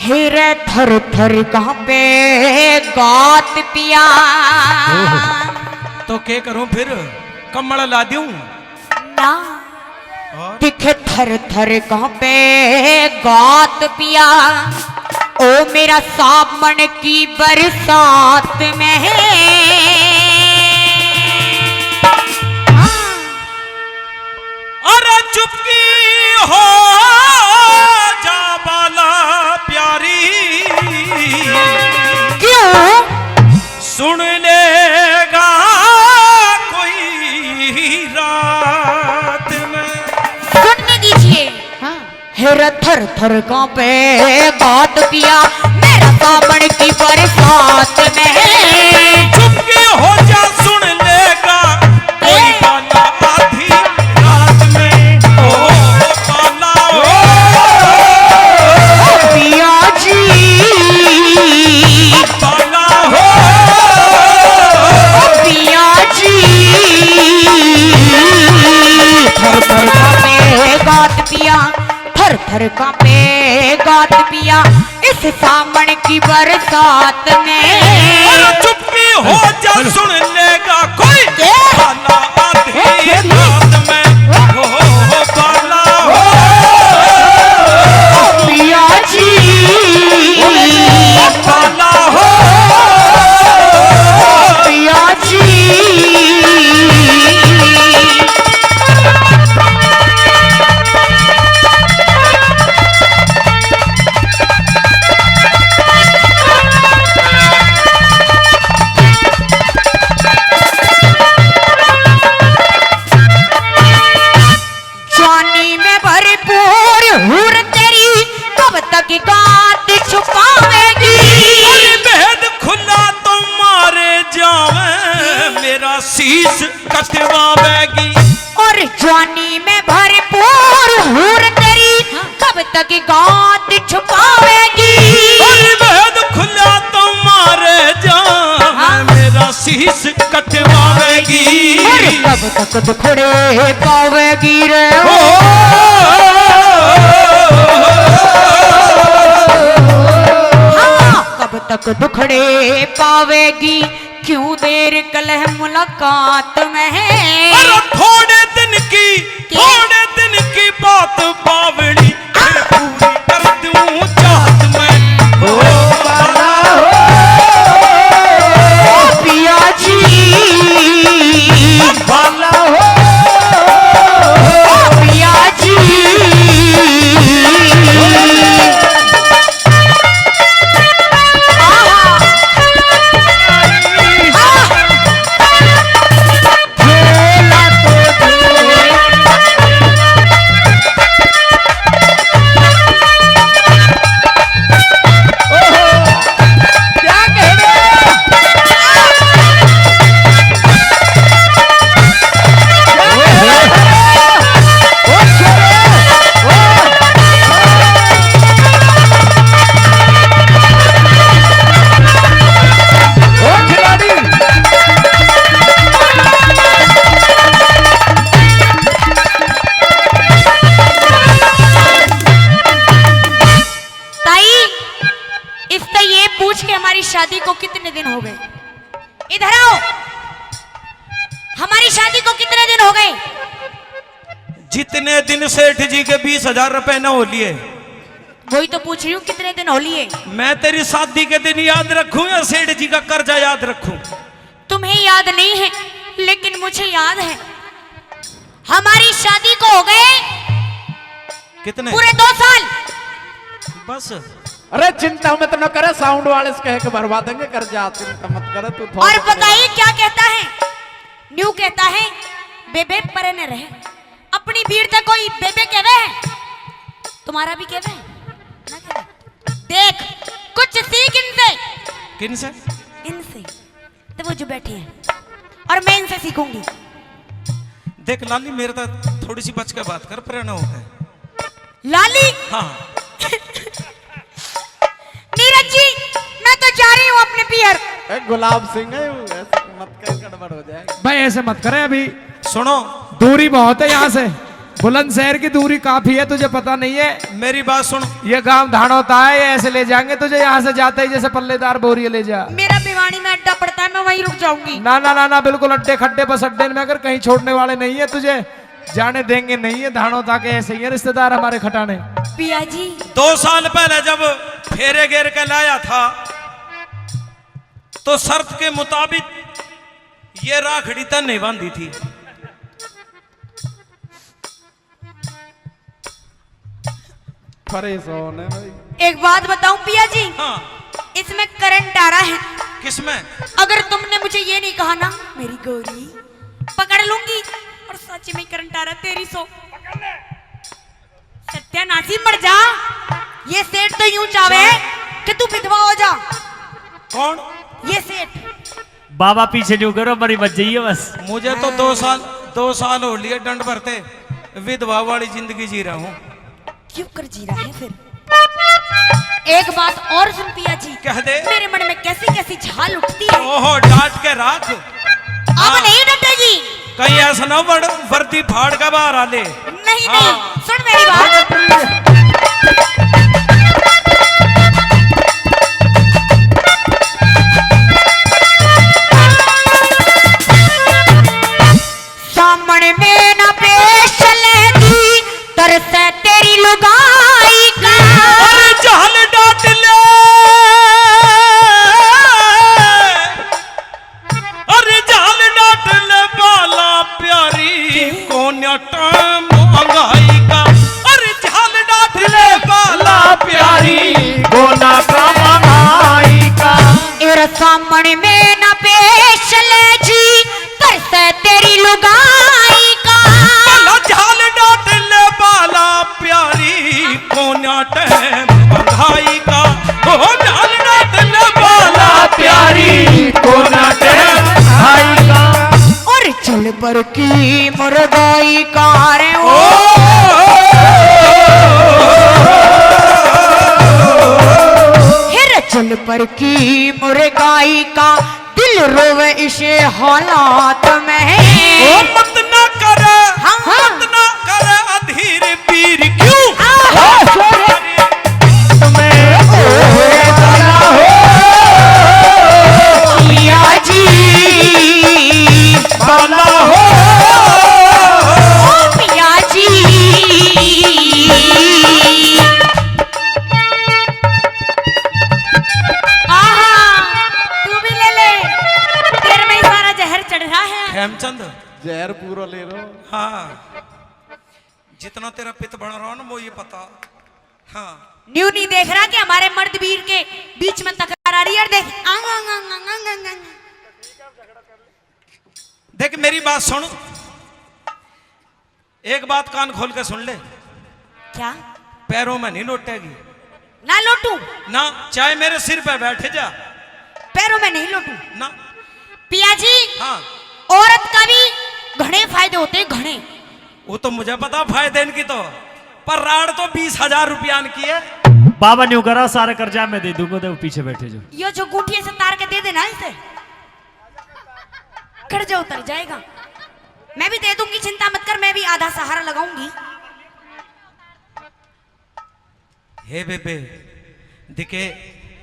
हेरे थर थर कांपे गात पिया। तो क्या करूं फिर, कमल ला दूं ना दिखे थर थर कांपे गात पिया। ओ मेरा सावन की बरसात में अरे चुपकी हो जा बाला प्यारी, क्यों सुन लेगा कोई रात में। सुनने दीजिए। हेरा थर थर कांपे गात पिया मेरा सावन की बरसात में। चुपकी हो जा सुन लेगा कोई बाला आधी रात में। ओ बाला ओ पिया जी बाला हो ओ पिया जी। थर थर कांपे गात पिया थर थर कांपे गात पिया इस सावन की बरसात में। चुप्पी हो जा सुन लेगा कोई बाला आधी रात में। हो बाला हो पिया जी बाला हो पिया जी। जवानी में भरपूर हुर तेरी कब तक गात छुपावेगी। भेद खुला तो मारे जावे मेरा शीश कटवावेगी। और जवानी में भरपूर हुर तेरी कब तक गात छुपावेगी। भेद खुला तो मारे जावे मेरा शीश कटवावेगी। और कब तक दुखड़े पावेगी रे ओ हाँ, कब तक दुखड़े पावेगी क्यों देर कलह मुलाकात में है। अरे थोड़े दिन की बात बावड़ी फिर पूरी कर दूं चाहत में। ओ बाला ओ पिया जी बाला हो ओ पिया जी। शादी को कितने दिन हो गए? इधर आओ। हमारी शादी को कितने दिन हो गए? जितने दिन सेठ जी के 20,000 रुपए न हो लिए। वही तो पूछ रही हूँ कितने दिन हो लिए? मैं तेरी शादी के दिन याद रखूं या सेठ जी का कर्जा याद रखूं? तुम्हें याद नहीं है लेकिन मुझे याद है। हमारी शादी को हो गए कितने? पूरे 2 साल। बस। अरे चिंता मत न करे, साउंड वाले से कह के भरवा देंगे कर्जा। चिंता मत करे तू। और बताइए क्या कहता है? न्यू कहता है बेबे परे न रहे। अपनी भीड़ तक कोई बेबे कहवे है? तुम्हारा भी कहवे है ना? कहवे? देख कुछ सीख इनसे। किनसे? इनसे तो वो जो बैठे हैं और मैं इनसे सीखूंगी। देख लाली, मेरे तो थोड़ी सी बच के बात कर, प्रेरणा हो गए। लाली? हाँ। नीरज जी मैं तो जा रही हूँ अपने पियर। गुलाब सिंह है, ऐसे मत कर, गड़बड़ हो जाएगा। भाई ऐसे मत करे, अभी सुनो, दूरी बहुत है यहाँ से। बुलंदशहर की दूरी काफी है, तुझे पता नहीं है? मेरी बात सुन। ये गांव धानोता है, ये ऐसे ले जाएंगे तुझे यहाँ से जाते ही जैसे पल्लेदार बोरी ले जा। मेरा भिवानी में अड्डा पड़ता है, मैं वहीं रुक जाऊंगी। ना ना ना ना, बिल्कुल अड्डे खड्डे बस अड्डे में, अगर कहीं छोड़ने वाले नहीं है तुझे जाने देंगे नहीं है। धानोता के ऐसे ही है रिश्तेदार हमारे खटाने। पिया जी 2 साल पहले जब फेरे गेर के लाया था तो शर्त के मुताबिक ये राखड़ी तन नहीं बांधी थी। परेशान है भाई। एक बात बताऊं पिया जी, हाँ। इसमें करंट आ रहा है। किसमें? अगर तुमने मुझे ये नहीं कहा ना मेरी गौरी पकड़ लूंगी, और सच में करंट आ रहा तेरी सो सत्यानाशी मर जा। ये सेठ तो यूं चाहे कि तू विधवा हो जा। कौन? ये सेठ। बाबा पीछे नहीं करो, मरी बच जाइए बस। मुझे तो 2 साल हो लिए दंड भरते, विधवा वाली जिंदगी जी रहा हूँ। क्यों कर जी रहा है फिर? एक बात और सुन पिया जी, कह दे। मेरे मन में कैसी कैसी झाल उठती है। ओहो, डांट के राख। अब नहीं डटेगी। कहीं ऐसा ना वर्दी फाड़ का बाहर आ ले। नहीं हाँ। नहीं, सुन मेरी बात। सामने में ना पेश लेगी तरसे तेरी लुगाई का। अरे जाल डांट ले, अरे जाल डांट ले बाला प्यारी कोन्या टाइम मंगाई का। अरे जाल डांट ले बाला प्यारी गोना का मंगाई का। इर सामने में ना पेश ले जी तरसे तेरी लुगाई का। बाला जाल डांट ले बाला प्यारी कोन्या टाइम मंगाई का। ओ जाल डांट ले बाला प्यारी गोना के मंगाई का। और चल पर की मुर्गाई का रे ओ। हिर चल पर की मुर्गाई का दिल रोवे इसे हालात में। ओ मत ना कर, हाँ, हाँ। मत ना कर अधीर पीर क्यों? पिया जी बाला हो ओ पिया जी। आहा, तू भी ले ले, तेरे में ही सारा जहर चढ़ रहा है। हेमचंद, जहर पूरा ले लो। हाँ, जितना तेरा पित बन रहा ना वो ये पता। हाँ, न्यू नहीं देख रहा कि हमारे मर्द वीर के बीच में तकरार आ रही है। देख आंग आंग आंग आंग आंग आंग आंग। देख मेरी बात सुन, एक बात कान खोल के सुन ले। क्या? पैरों में नहीं लौटेगी ना लौटू? ना, चाहे मेरे सिर पे बैठे जा पैरों में नहीं लौटू ना। पिया जी। हाँ, औरत का भी घने फायदे होते हैं, घने। वो तो मुझे पता फायदे इनकी तो, पर राड़ तो 20,000 रुपया की है। बाबा न्यू करा, सारा कर्जा मैं दे दूंगा, तो पीछे बैठे जो। ये जो गुठिये से तार के दे देना इसे, कर्जा उतर जाएगा। मैं भी दे दूंगी, चिंता मत कर, मैं भी आधा सहारा लगाऊंगी। हे बेबे, दिखे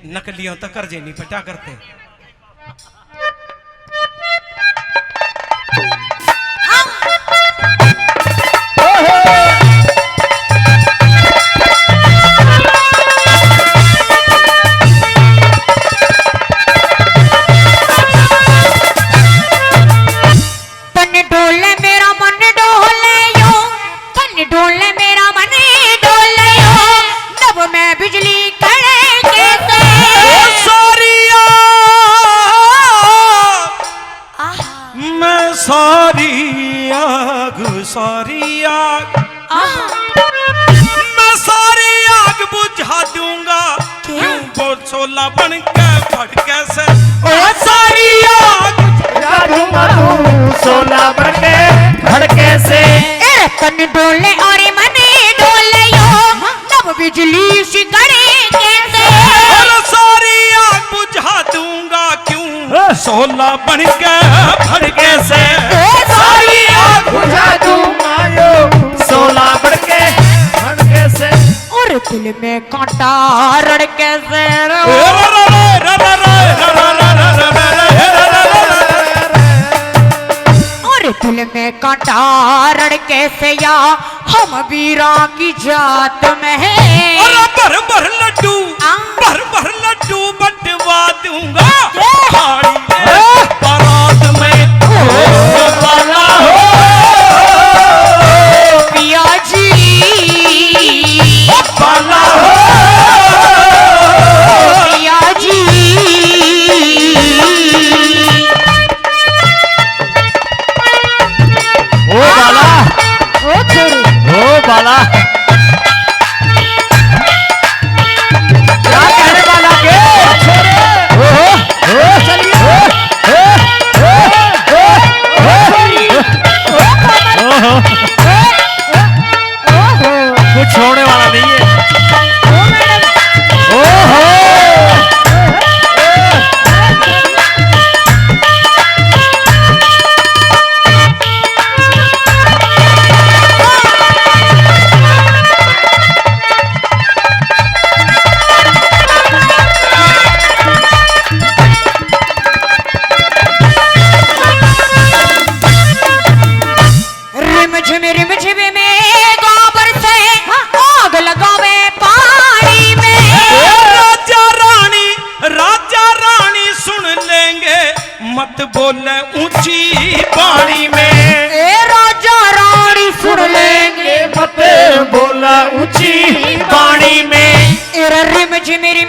नकलियों तक कर्जे नहीं पटा करते। तन डोले मेरा मन डोले यो, तन डोले मेरा मन डोले यो, नभ में बिजली कड़के से। सारिया आहा मैं सारी आग, सारी आग, आहा मैं सारी आग बुझा दूंगा। क्यों वो सोला बन के फटके से। ओ सारी आग सोना बने धड़के से। ए तन डोले और मन डोले यो, नभ बिजली सी कड़के से। और सारी आग बुझा दूंगा। क्यों सोला बन के फटके से। ए सारी बुझा दूंगा यो दिल में कांटा रड़के से और दिल में कांटा रड़के से या हम वीरा की जात में है भर भर लड्डू बंटवा दूंगा थाली में बारात में वाला हो पिया जी वाला हो पिया जी ओ बाला ओ छोरी ओ बाला क्या कहने वाला के कुछ छोड़ने वाला नहीं है। रिम झिम में गोबर से आग लगावे पानी में राजा रानी सुन लेंगे मत बोले ऊंची पानी में ए राजा रानी सुन लेंगे मत बोला ऊंची पानी में रिम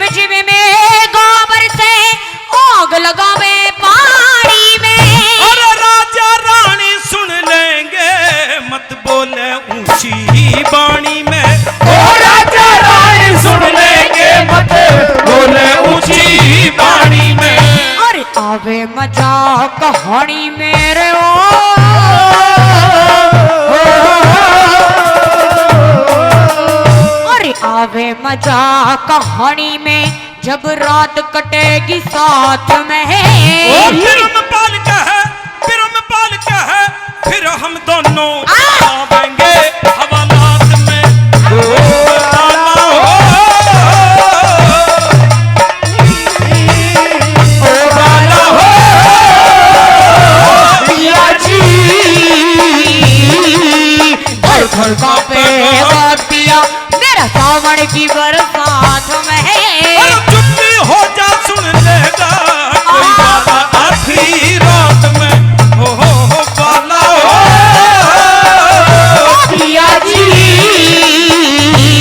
झिम में गोबर से आग लगावे पानी में अरे राजा रानी सुन लेंगे मत बोले ऊंची बाणी में ओ राजा रानी सुन लेंगे मत बोले ऊंची बाणी में अरे आवे मजा कहानी मेरे ओ अरे आवे मजा कहानी में जब रात कटेगी साथ में फिर हम दोनों आवेंगे हवालात में पिया जी घर पे पिया मेरा सावन की बरसात में चुप्पी हो जा सुन लेगा कोई बाबा आखिरी रात में हो बाला हो पिया जी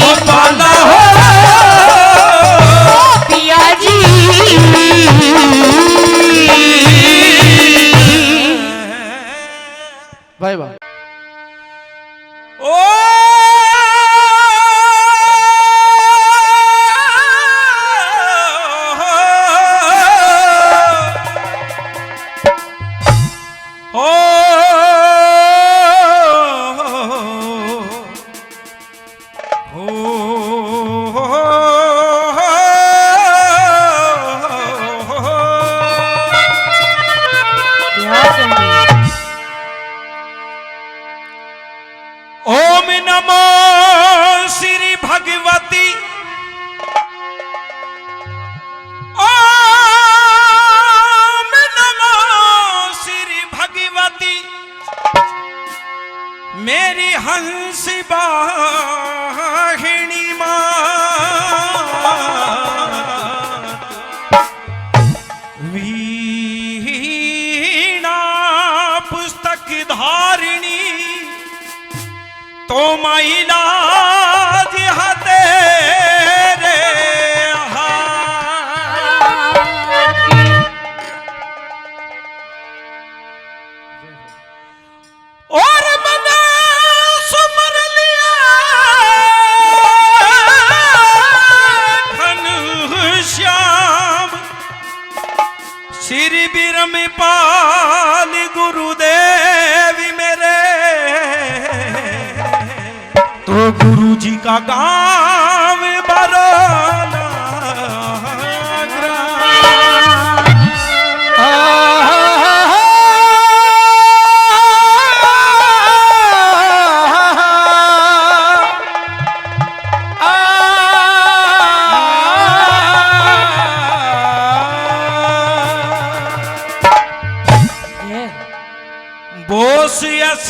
हो बाला हो पिया जी भाई वाह ओ ओम नमो श्री भगवती ओम नमो श्री भगवती मेरी हंस वाहिनी वीणा पुस्तक धारिणी तो महिला हते रे और मैंने सुमर लिया घनश्याम श्री बिरम पाल गुरुदेव मेरे तो गुरु जी का गाँव बरौना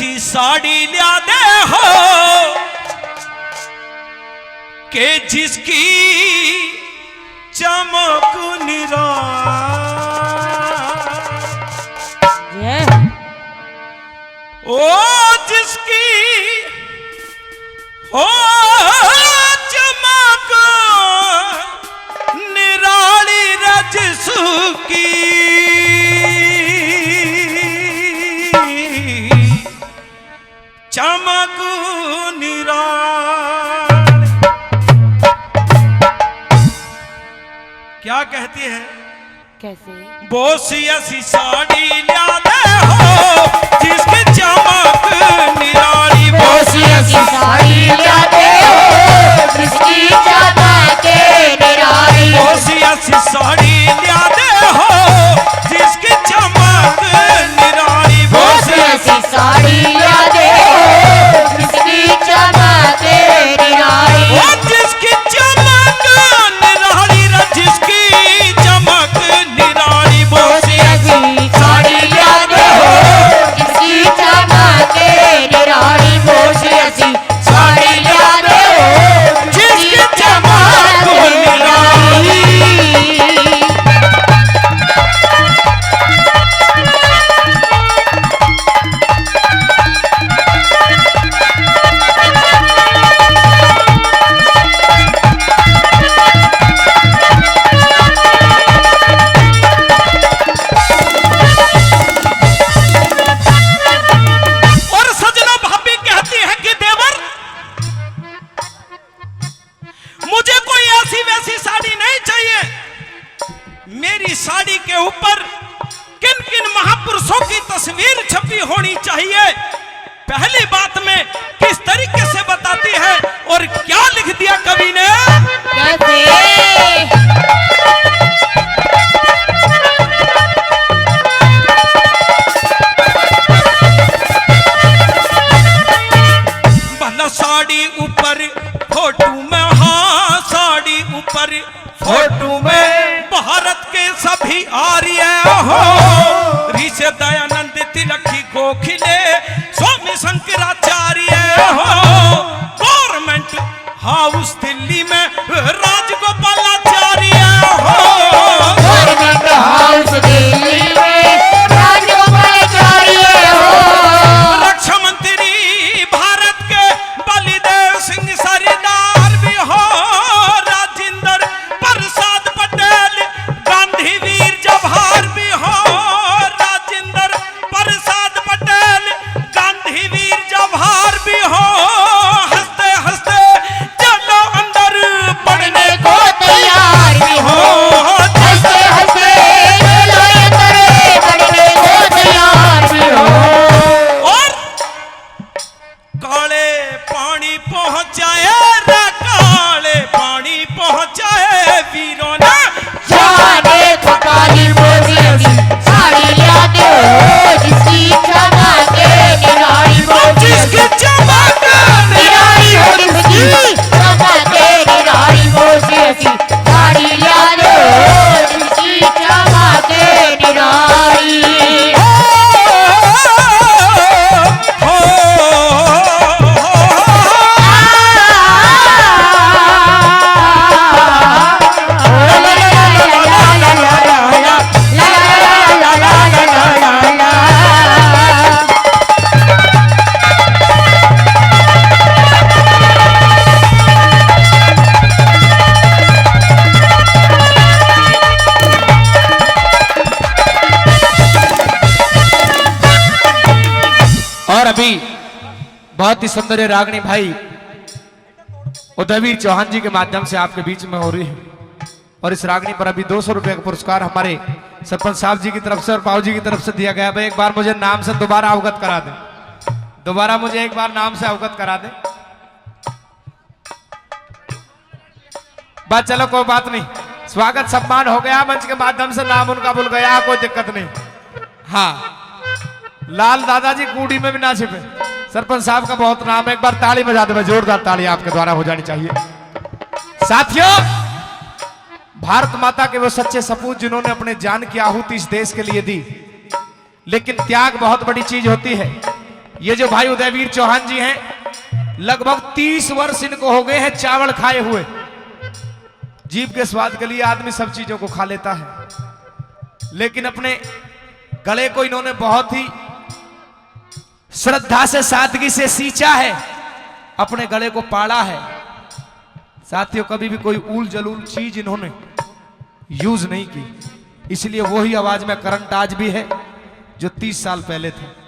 ऐसी साड़ी लिया दे हो के जिसकी चमक निराली, ओ जिसकी हो चमक निराली रजसुकी, चमक निराली। क्या कहती है? कैसे? बोसी ऐसी साड़ी लिया दे हो जिसकी चमक निराली, बोसी ऐसी साड़ी लिया दे हो जिसकी चमक निराली, बोसी ऐसी साड़ी लिया दे हो जिसकी चमक निराली, बोसी ऐसी साड़ी लिया दे हो जिसकी चमक निराली, ओ जिसकी चमक निराली रे जिसकी चमक निराली, बोसी ऐसी साड़ी लिया दे हो जिसकी चमक निराली, बोसी ऐसी साड़ी लिया दे हो जिसकी चमक निराली। और सजना भाभी कहती है कि देवर मुझे कोई ऐसी वैसी साड़ी नहीं चाहिए, मेरी साड़ी के ऊपर किन किन महापुरुषों की तस्वीर छपी होनी चाहिए। पहली बात में किस तरीके से बताती है और क्या लिख दिया कवि ने? कैसे? भला साड़ी ऊपर फोटो में, हाँ साड़ी ऊपर फोटो में भारत के सभी आर्य हो, ऋषि दयानंद तिलकी गोखले स्वामी शंकराचार्य हो, गवर्नमेंट हाउस दिल्ली में राजगोपालाचार्य हो, गवर्नमेंट हाउस दिल्ली में राजगोपालाचार्य हो, रक्षा मंत्री भारत के बलिदेव सिंह सरदार भी हो, राजेंद्र प्रसाद पटेल गांधी वीर जवाहर भी हो, राजेंद्र प्रसाद पटेल गांधी वीर जवाहर भी हो, हंसते हंसते चलो अंदर पढ़ने को तैयार भी हो, हंसते हंसते चलो अंदर पढ़ने को तैयार भी हो। और काले पानी पहुंचाए रे, काले पानी पहुंचाए वीरों ने, जाने को काली बोसी ऐसी साड़ी लिया दे हो जिसकी चमक निराली, बोसी जिसकी चमक निराली हो जिसकी चमक निराली, बोसी ऐसी साड़ी लिया दे हो जिसकी चमक निराली। हो और अभी बहुत ही सुंदर रागनी भाई उदयवीर चौहान जी के माध्यम से आपके बीच में हो रही है, और इस रागनी पर अभी 200 रुपए का पुरस्कार हमारे सरपंच साहब जी की तरफ से और पाऊ जी की तरफ से दिया गया है। एक बार मुझे नाम से दोबारा अवगत करा दें, दोबारा मुझे एक बार नाम से अवगत करा दें। बात चलो कोई बात नहीं, स्वागत सम्मान हो गया मंच के माध्यम से, नाम उनका भूल गया, कोई दिक्कत नहीं। हाँ, लाल दादाजी कूड़ी में भी ना छिपे, सरपंच साहब का बहुत नाम है। एक बार ताली बजा दे, जोरदार ताली आपके द्वारा हो जानी चाहिए। साथियों, भारत माता के वो सच्चे सपूत जिन्होंने अपने जान की आहुति इस देश के लिए दी, लेकिन त्याग बहुत बड़ी चीज होती है। ये जो भाई उदयवीर चौहान जी हैं, लगभग 30 वर्ष इनको हो गए हैं चावल खाए हुए। जीभ के स्वाद के लिए आदमी सब चीजों को खा लेता है, लेकिन अपने गले को इन्होंने बहुत ही श्रद्धा से सादगी से सींचा है, अपने गले को पाड़ा है। साथियों, कभी भी कोई ऊल जलूल चीज इन्होंने यूज नहीं की, इसलिए वही आवाज में करंट आज भी है जो 30 साल पहले थे।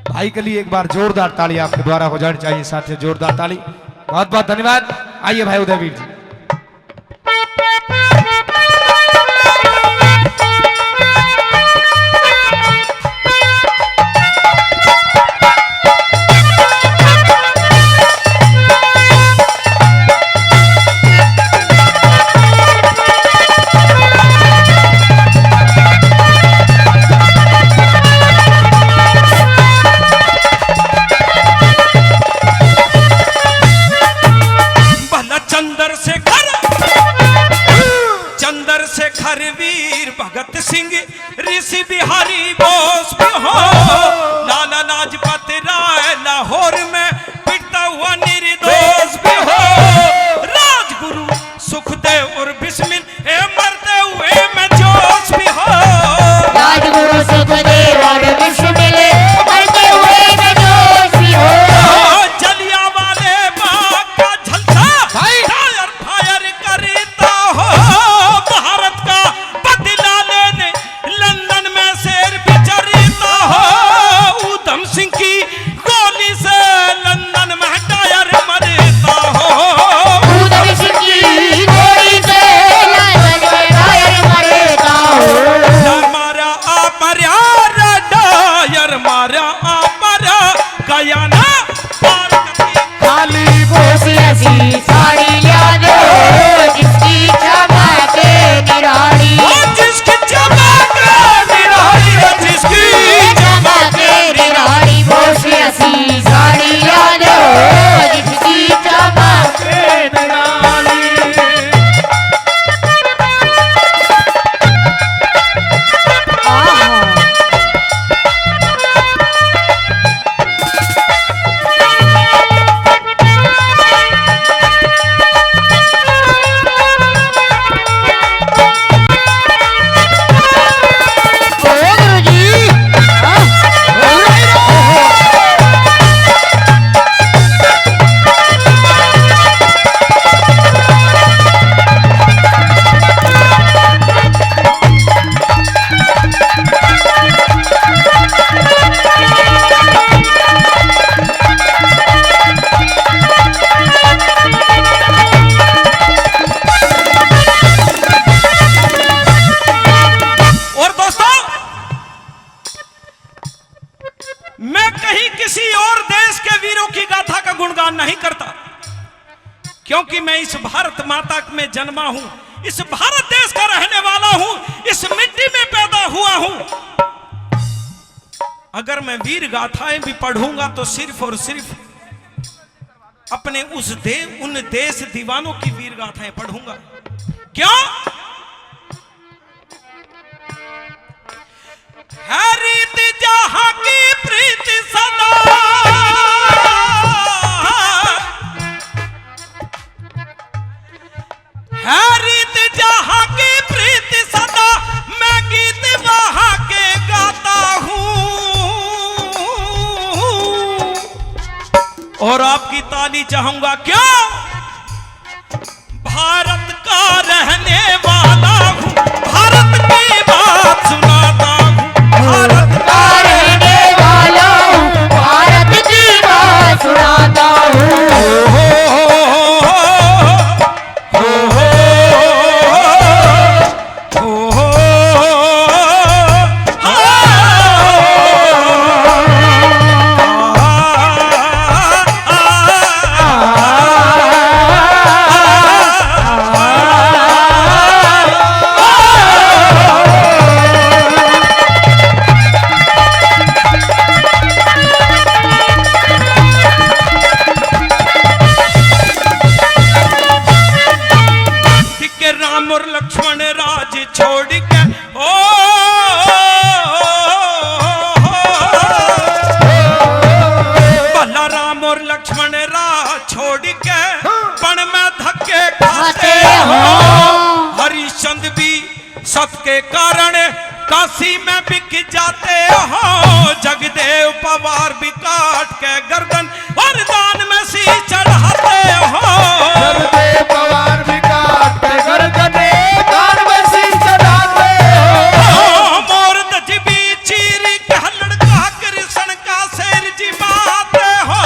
भाई के लिए एक बार जोरदार ताली आपके द्वारा हो जानी चाहिए। साथियों, जोरदार ताली। बहुत बहुत धन्यवाद। आइए भाई उदयवीर जी। वीर भगत सिंह ऋषि बिहारी बोस भी हो, लाला लाजपत राय लाहौर में पिटता हुआ निर्दोष भी हो, राजगुरु सुखदेव और बिस्मिल मरते हुए में जोश भी हो, राजगुरु सुखदेव और बिस्मिल मरते हुए में जोश भी हो, जलियांवाले बाग का झलसा फायर फायर करता हो, भारत का बदला लेने लंदन में शेर बिचरता हो, ऊधम सिंह की गोली से लंदन में टायर मरता हो, ऊधम सिंह की गोली से लंदन में टायर मरता हो, डायर मारा आप मरा डायर मारा आप मरा गया ना खाली बोस ऐसी साड़ी याद हो जिसकी चमक निराली, जिसकी चमक निराली, जिसकी चमक निराली, बोस ऐसी साड़ी याद हो जिसकी चमक निराली। मैं कहीं किसी और देश के वीरों की गाथा का गुणगान नहीं करता, क्योंकि मैं इस भारत माता में जन्मा हूं, इस भारत देश का रहने वाला हूं, इस मिट्टी में पैदा हुआ हूं। अगर मैं वीर गाथाएं भी पढ़ूंगा तो सिर्फ और सिर्फ अपने उन देश दीवानों की वीर गाथाएं पढ़ूंगा। क्यों? है रीत जहां की प्रीत सदा, है रीत जहां की प्रीत सदा, मैं गीत वहां के गाता हूं, और आपकी ताली चाहूंगा। क्यों? भारत का रहने वाला हूं, भारत की बात सुनाता हूं, भारत का रहने वाला हूँ, भारत की बात सुनाता हूँ। राम और लक्ष्मण राज छोड़ के सत के कारण काशी में बिक जाते हो, जगदेव पवार भी काट के गर्दन और दान में सी चढ़ाते हो। जगदेव पवार भी काट के गर्दन दान में सी चढ़ाते हो। मोर दजबी चीर का लड़का कृष्ण का शेर जी माते हो।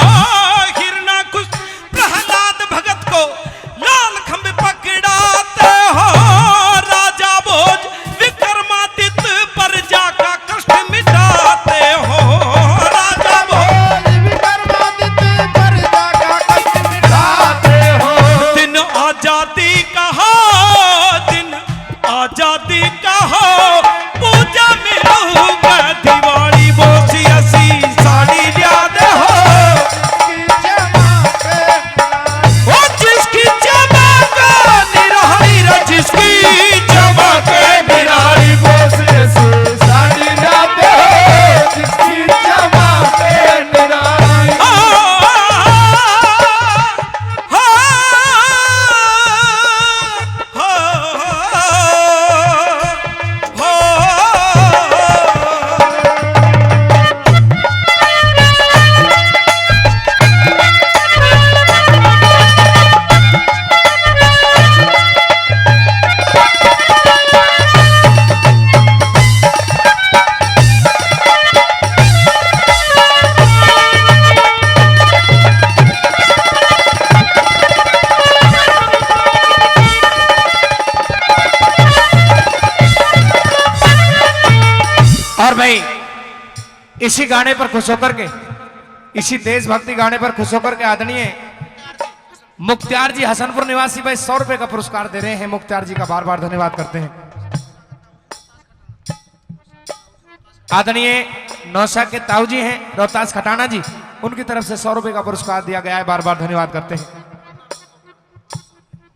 हिरना कुछ प्रहलाद भगत को लाल खंभ पकड़ाते हो। राजा भोज विक्रमादित्य प्रजा का कष्ट मिटाते हो। राजा भोज विक्रमादित्य प्रजा का कष्ट मिटाते हो। दिन आजादी का हो, दिन आजादी का हो, पूजा में रहूंगा दिवाली बोसी ऐसी साड़ी याद हो। ओ जिसकी चमक निराली रे, जिसकी चमक निराली बोस ऐसी साड़ी याद हो, जिसकी चमक निराली। और भाई इसी गाने पर खुश होकर के, इसी देशभक्ति गाने पर खुश होकर के आदरणीय मुख्तियार जी हसनपुर निवासी भाई 100 रुपए का पुरस्कार दे रहे हैं। मुख्तियार जी का बार बार धन्यवाद करते हैं। आदरणीय नौशा के ताऊ जी हैं रोहतास खटाना जी, उनकी तरफ से 100 रुपए का पुरस्कार दिया गया है, बार बार धन्यवाद करते हैं।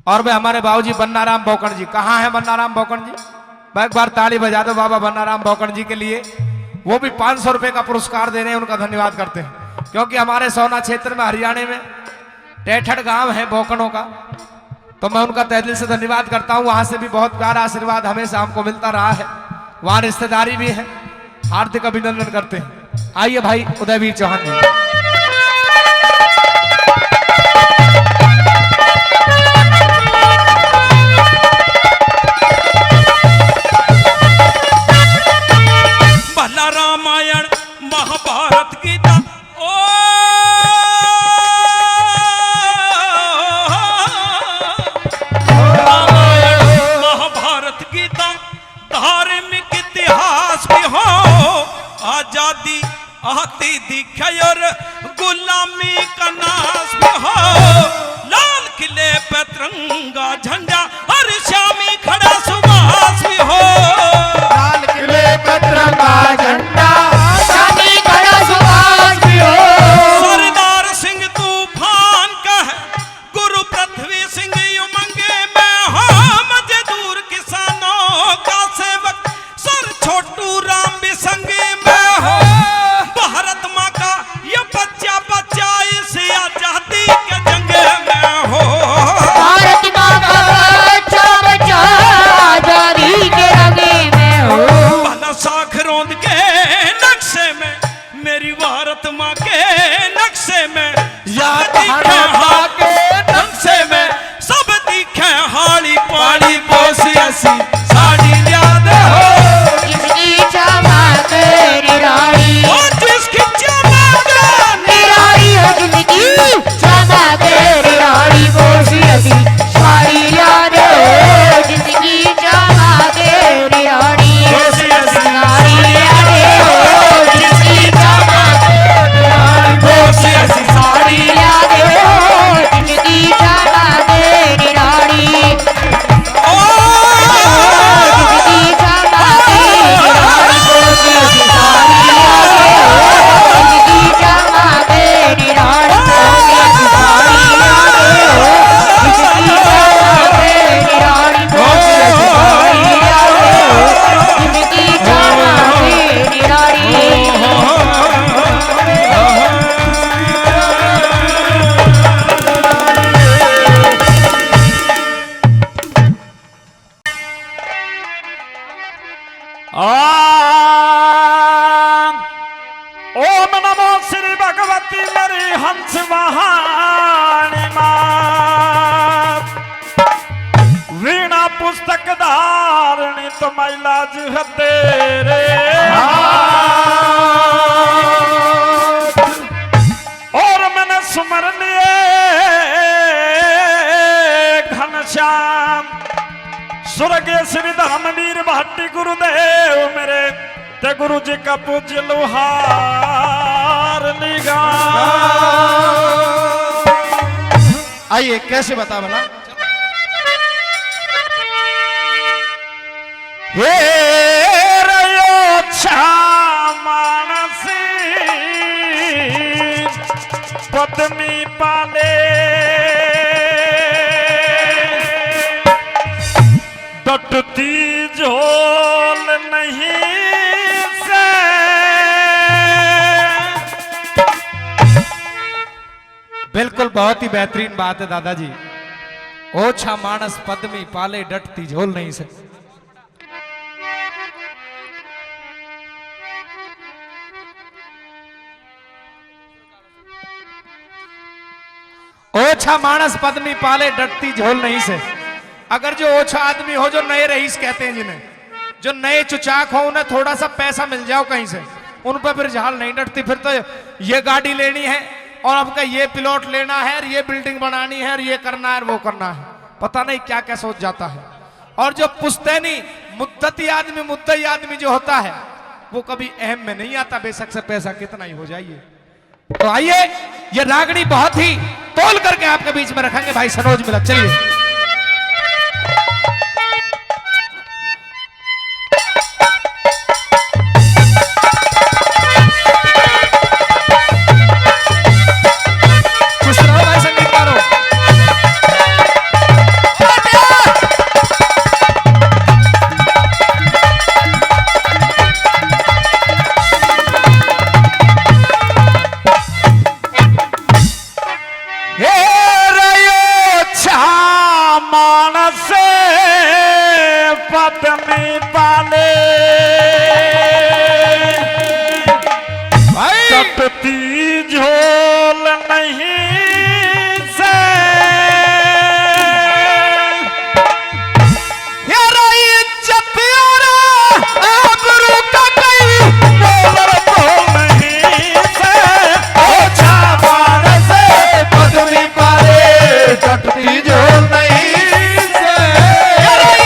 और भाई हमारे बाबूजी बन्नाराम बोकण जी, कहाँ है बन्नाराम बोकण जी? भाई एक बार ताली बजा दो बाबा बन्नाराम बोकण जी के लिए। वो भी 500 रुपए का पुरस्कार दे रहे हैं, उनका धन्यवाद करते हैं। क्योंकि हमारे सोना क्षेत्र में हरियाणा में टेठड़ गांव है बोकणों का, तो मैं उनका तहे दिल से धन्यवाद करता हूं। वहां से भी बहुत प्यारा आशीर्वाद हमेशा हमको मिलता रहा है, वहां रिश्तेदारी भी है। हार्दिक अभिनंदन करते हैं। आइए भाई उदयवीर चौहान जी। भला रामायण महाभारत गीता ओ रामायण महाभारत गीता धार्मिक इतिहास भी हो। आजादी आती दिखे और गुलामी का ओम नमो श्री भगवती मेरी हंस महानी मां वीणा पुस्तक धारणी तो मैलाज है तेरे और मैंने सुमर लिए घनश्याम स्वर्गीय श्री धर्मवीर भाटी गुरुदेव मेरे ते गुरु जी का पूज्य लोहार निगा। आइए कैसे बता भला। हे रयो छा मानसी पद्मी पाले डटती झोल नहीं से बिल्कुल बहुत ही बेहतरीन बात है दादाजी। ओछा मानस पद्मी पाले डटती झोल नहीं से। ओछा मानस पद्मी पाले डटती झोल नहीं से। अगर जो ओछा आदमी हो जो नए रईस कहते हैं जिन्हें, जो नए चुचाक हो उन्हें थोड़ा सा पैसा मिल जाओ कहीं से, उन पर फिर झाल नहीं डटती। फिर तो ये गाड़ी लेनी है और आपका ये प्लॉट लेना है और ये बिल्डिंग बनानी है और ये करना है और वो करना है, पता नहीं क्या क्या सोच जाता है। और जो पुश्तैनी मुद्दती आदमी मुद्दई आदमी जो होता है वो कभी अहम में नहीं आता, बेशक से पैसा कितना ही हो जाइए। तो आइए ये रागनी बहुत ही तोल करके आपके बीच में रखेंगे भाई सनोज मिलक। चलिए पद्मी पाले डटती झोल नहीं से इज्जत आबरू का कई मोल बोल नहीं से। ओछा मानस पद्मी पाले डटती झोल नहीं से।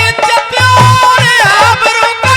इज्जत आबरू का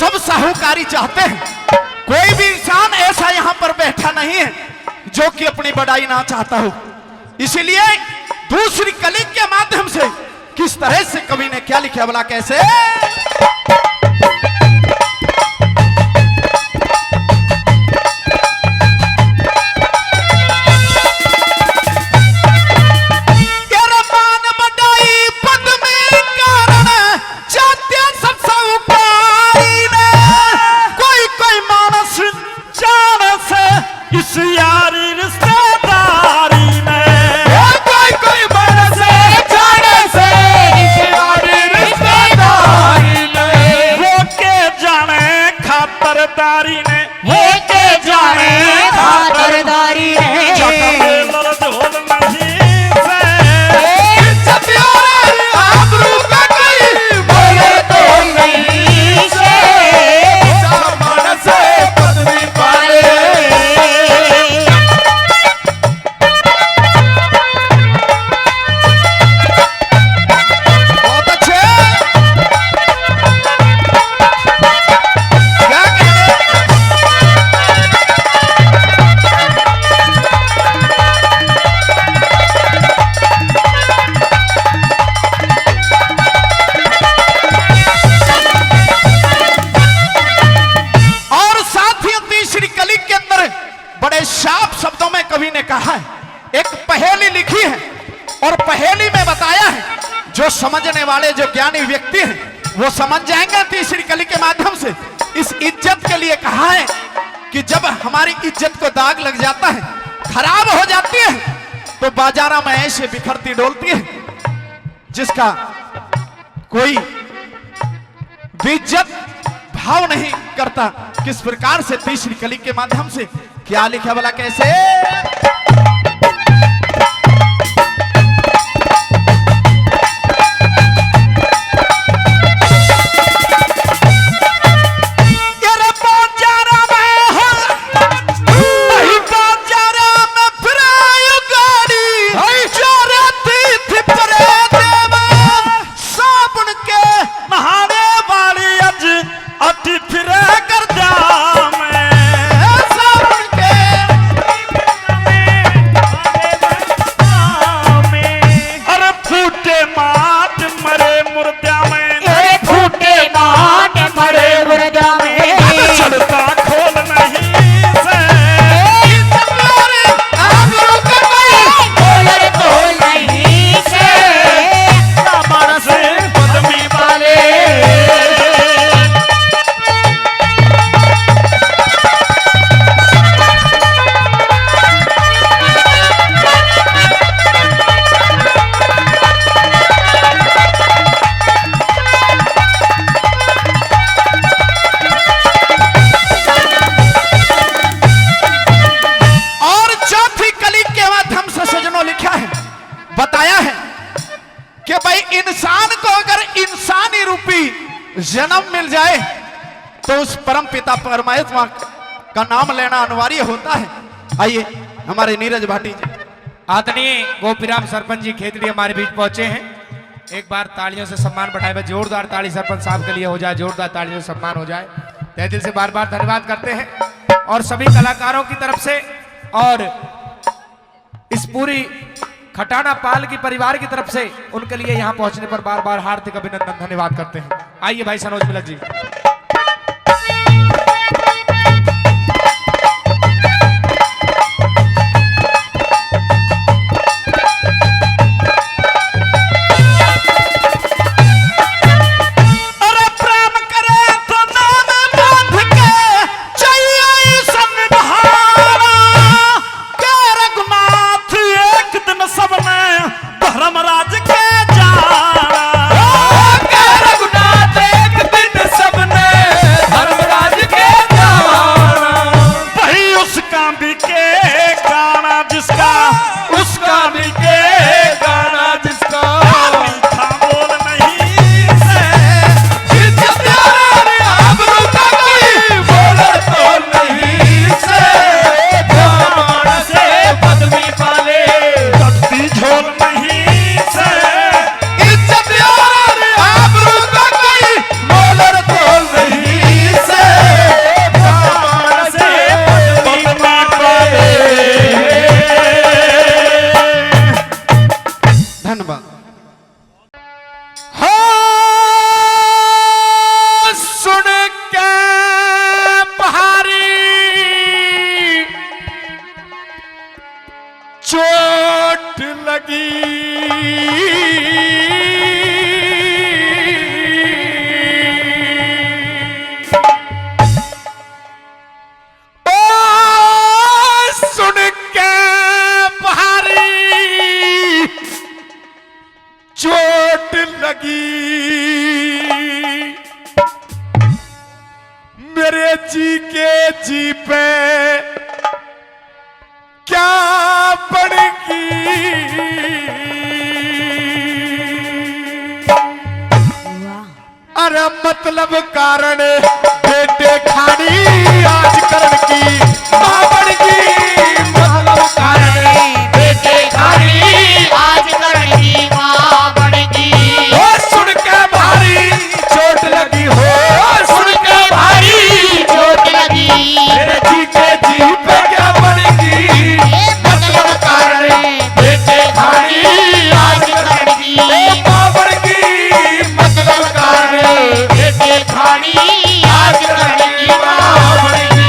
सब साहूकारी चाहते हैं। कोई भी इंसान ऐसा यहां पर बैठा नहीं है जो कि अपनी बड़ाई ना चाहता हो। इसलिए दूसरी कली के माध्यम से किस तरह से कवि ने क्या लिखा, बोला कैसे? इस यारी रिश्तेदारी में कोई बड़ा से जाने से इस यारी रिश्तेदारी में वो के जाने खातरदारी ने हे के जाने खातरदारी है ढोल नहीं से इज्जत और आबरू का कोई बोले तो नहीं से जमाना से पदवी पाले। बहुत अच्छे, क्या कहते? और साथ ही तीसरी कली के अंदर बड़े साफ शब्दों में कवि ने कहा है, एक पहेली लिखी है और पहेली में बताया है, जो समझने वाले जो ज्ञानी व्यक्ति हैं वो समझ जाएंगे तीसरी कली के माध्यम से। इस इज्जत के लिए कहा है कि जब हमारी इज्जत को दाग लग जाता है, खराब हो जाती है, तो बाजारों में ऐसे बिखरती डोलती है जिसका कोई बेइज्जत भाव नहीं करता। किस प्रकार से तीसरी कली के माध्यम से क्या लिखा, बोला कैसे? तेरे बाजारा में हो वही बाजारा में फिरायो गाड़ी चोरती थी परे देवा साबुन के नहाने वाली अज अति फिरे कर जा मैं साबुन के अरे फूटे माट मरे मुर्दा में ये फूटे माट मरे मुर्दा में चलता खोल नहीं से आबरू का कोई बोलर तो नहीं से से पदमी वाले और चौथी कली के माध्यम से सजनों लिखा है, बताया है कि भाई इंसान को अगर इंसानी रूपी जन्म मिल जाए तो उस परम पिता परमात्मा का नाम लेना अनिवार्य होता है। आइए हमारे नीरज भाटी जी। आदरणीय गोपीराम सरपंच जी खेतड़ी हमारे बीच पहुंचे हैं। एक बार तालियों से सम्मान बढ़ाए हुए, जोरदार ताली सरपंच साहब के लिए हो जाए, जोरदार तालियों से सम्मान हो जाए। तहे दिल से बार बार धन्यवाद करते हैं और सभी कलाकारों की तरफ से और इस पूरी खटाना पाल की परिवार की तरफ से उनके लिए यहाँ पहुंचने पर बार बार हार्दिक अभिनंदन धन्यवाद करते हैं। आइए भाई सनोज मिलक जी। अरे प्रेम करे तो नाम बांध के चाहिए संविधान के रघुनाथ एक दिन सबने धर्मराज के जाना रघुनाथ एक दिन सबने जी पे क्या पड़ेगी। अरे मतलब कारण बेटे खानी आज करण की मां बड़गी। मतलब कारण बेटे खानी आज करण की मां बड़गी। हो सुन के भारी चोट लगी हो, सुन के भारी चोट लगी मेरे जी के जी पे क्या पड़ेगी। मतलब कारण बेटे खानी आज करण की मां बड़गी। मतलब कारण बेटे खानी आज करण की मां बड़गी।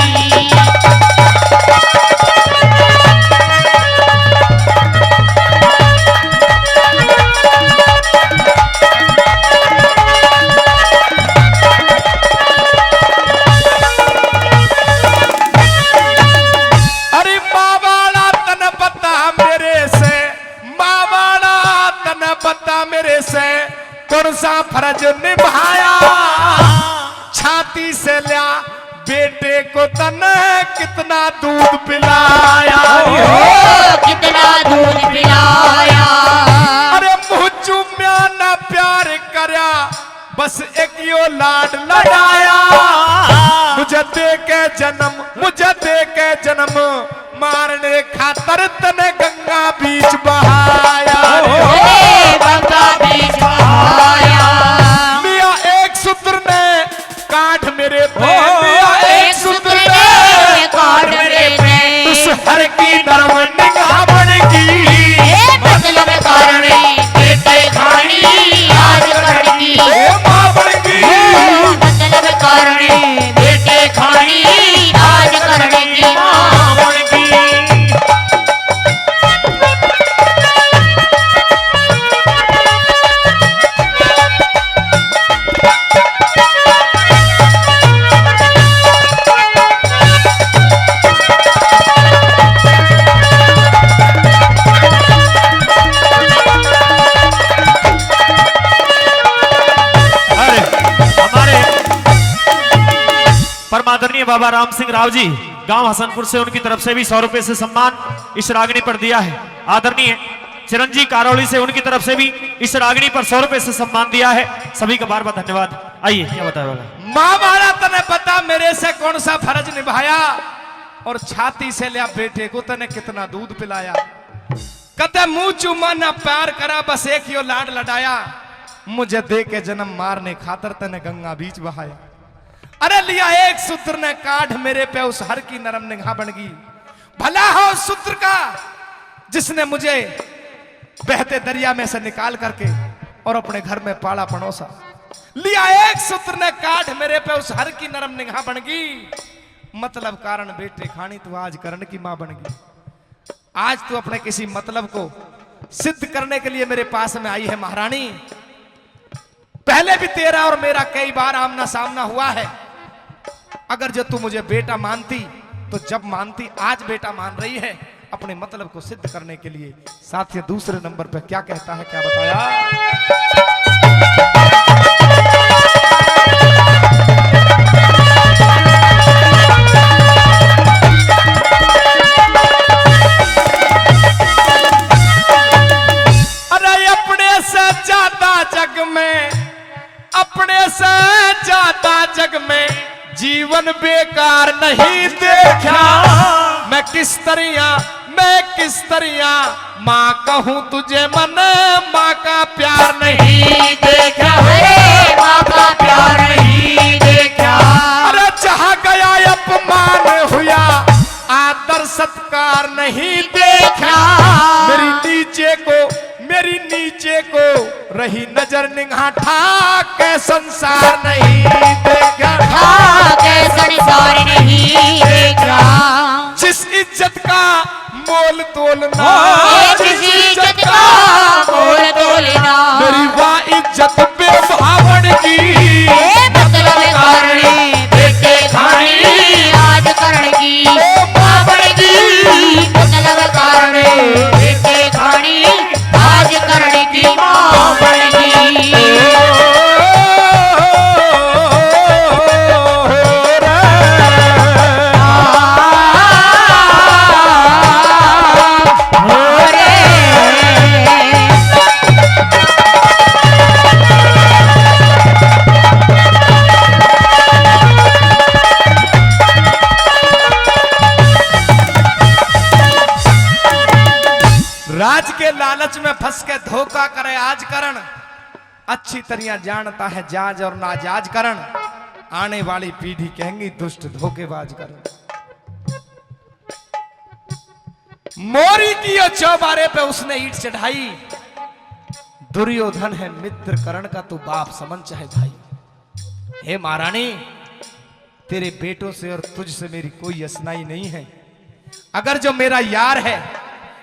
अरे मावाड़ा तन पता मेरे से, मावाड़ा तन पता मेरे से कौन सा फर्ज निभाया। छाती से लिया बेटे को तने कितना दूध पिलाया। कितना दूध पिलाया। अरे मुँह चूम्या ना प्यार करया, बस एक यो लाड लड़ाया। मुझे दे के जन्म, मुझे दे के जन्म मारने खातर तने गंगा बीच बहाया। गंगा बीच बहाया। मिया एक सूत्र ने काट मेरे पे, मिया एक सूत्र ने काट मेरे पे। उस हर की नरम निगाह बनेगी। मतलब कारण बेटे खानी आज करण की मां बनेगी। मतलब कारण बेटे खानी आज करण की मां बड़गी। हमारे परमादरणीय बाबा राम सिंह राव जी गांव हसनपुर से उनकी तरफ से भी 100 रुपए से सम्मान इस रागिनी पर दिया है। आदरणीय चिरंजी कारौली से उनकी तरफ से भी इस रागिनी पर 100 रुपए से सम्मान दिया है। सभी का बार बार धन्यवाद। आइए क्या बताया वाला मां वाला तने पता मेरे से कौन सा फर्ज निभाया, और छाती से लिया बेटे को तने कितना दूध पिलाया। कते मुंह चूमा ना प्यार करा, बस एक यो लाड लड़ाया। मुझे दे के जन्म मारने खातर तने गंगा बीच बहाया। अरे लिया एक सूत्र ने काट मेरे पे, उस हर की नरम निगाह बनगी। भला हो उस सूत्र का जिसने मुझे बहते दरिया में से निकाल करके और अपने घर में पाला पड़ोसा। लिया एक सूत्र ने काट मेरे पे, उस हर की नरम निगाह बनगी। मतलब कारण बेटे खानी तू आज करण की मां बनगी। आज तू अपने किसी मतलब को सिद्ध करने के लिए मेरे पास में आई है महारानी। पहले भी तेरा और मेरा कई बार आमना सामना हुआ है। अगर जो तू मुझे बेटा मानती तो जब मानती, आज बेटा मान रही है अपने मतलब को सिद्ध करने के लिए। साथियों दूसरे नंबर पे क्या कहता है, क्या बताया। अरे अपने से ज्यादा जग में, अपने से ज्यादा जग में जीवन बेकार नहीं देखा। मैं किस तरिया माँ कहूँ तुझे मन, माँ का प्यार नहीं देखा। माँ का प्यार नहीं देखा। अरे जहाँ गया अपमान हुआ, आदर सत्कार नहीं देखा। मेरी नीचे को रही नजर निगाह, के संसार नहीं देखा। के संसार नहीं देखा। जिस इज्जत का मोल तोलना, जिस इज्जत का मोल तोलना, मेरी वाह इज्जत बेभावन की। मतलब कारण बेटे खानी आज करण की मां बड़गी। मतलब कारण बेटे खानी आज करण की मां बड़गी। लालच में फंस के धोखा करे आज करण, अच्छी तरह जानता है जाज और नाजाज करण, आने वाली पीढ़ी कहेंगी दुष्ट धोखेबाज करण। मोरी की यो चौबारे पे उसने ईंट चढ़ाई, दुर्योधन है मित्र करण का, तू बाप समझ चाहे भाई। हे महारानी, तेरे बेटों से और तुझसे मेरी कोई असनाई नहीं है। अगर जो मेरा यार है,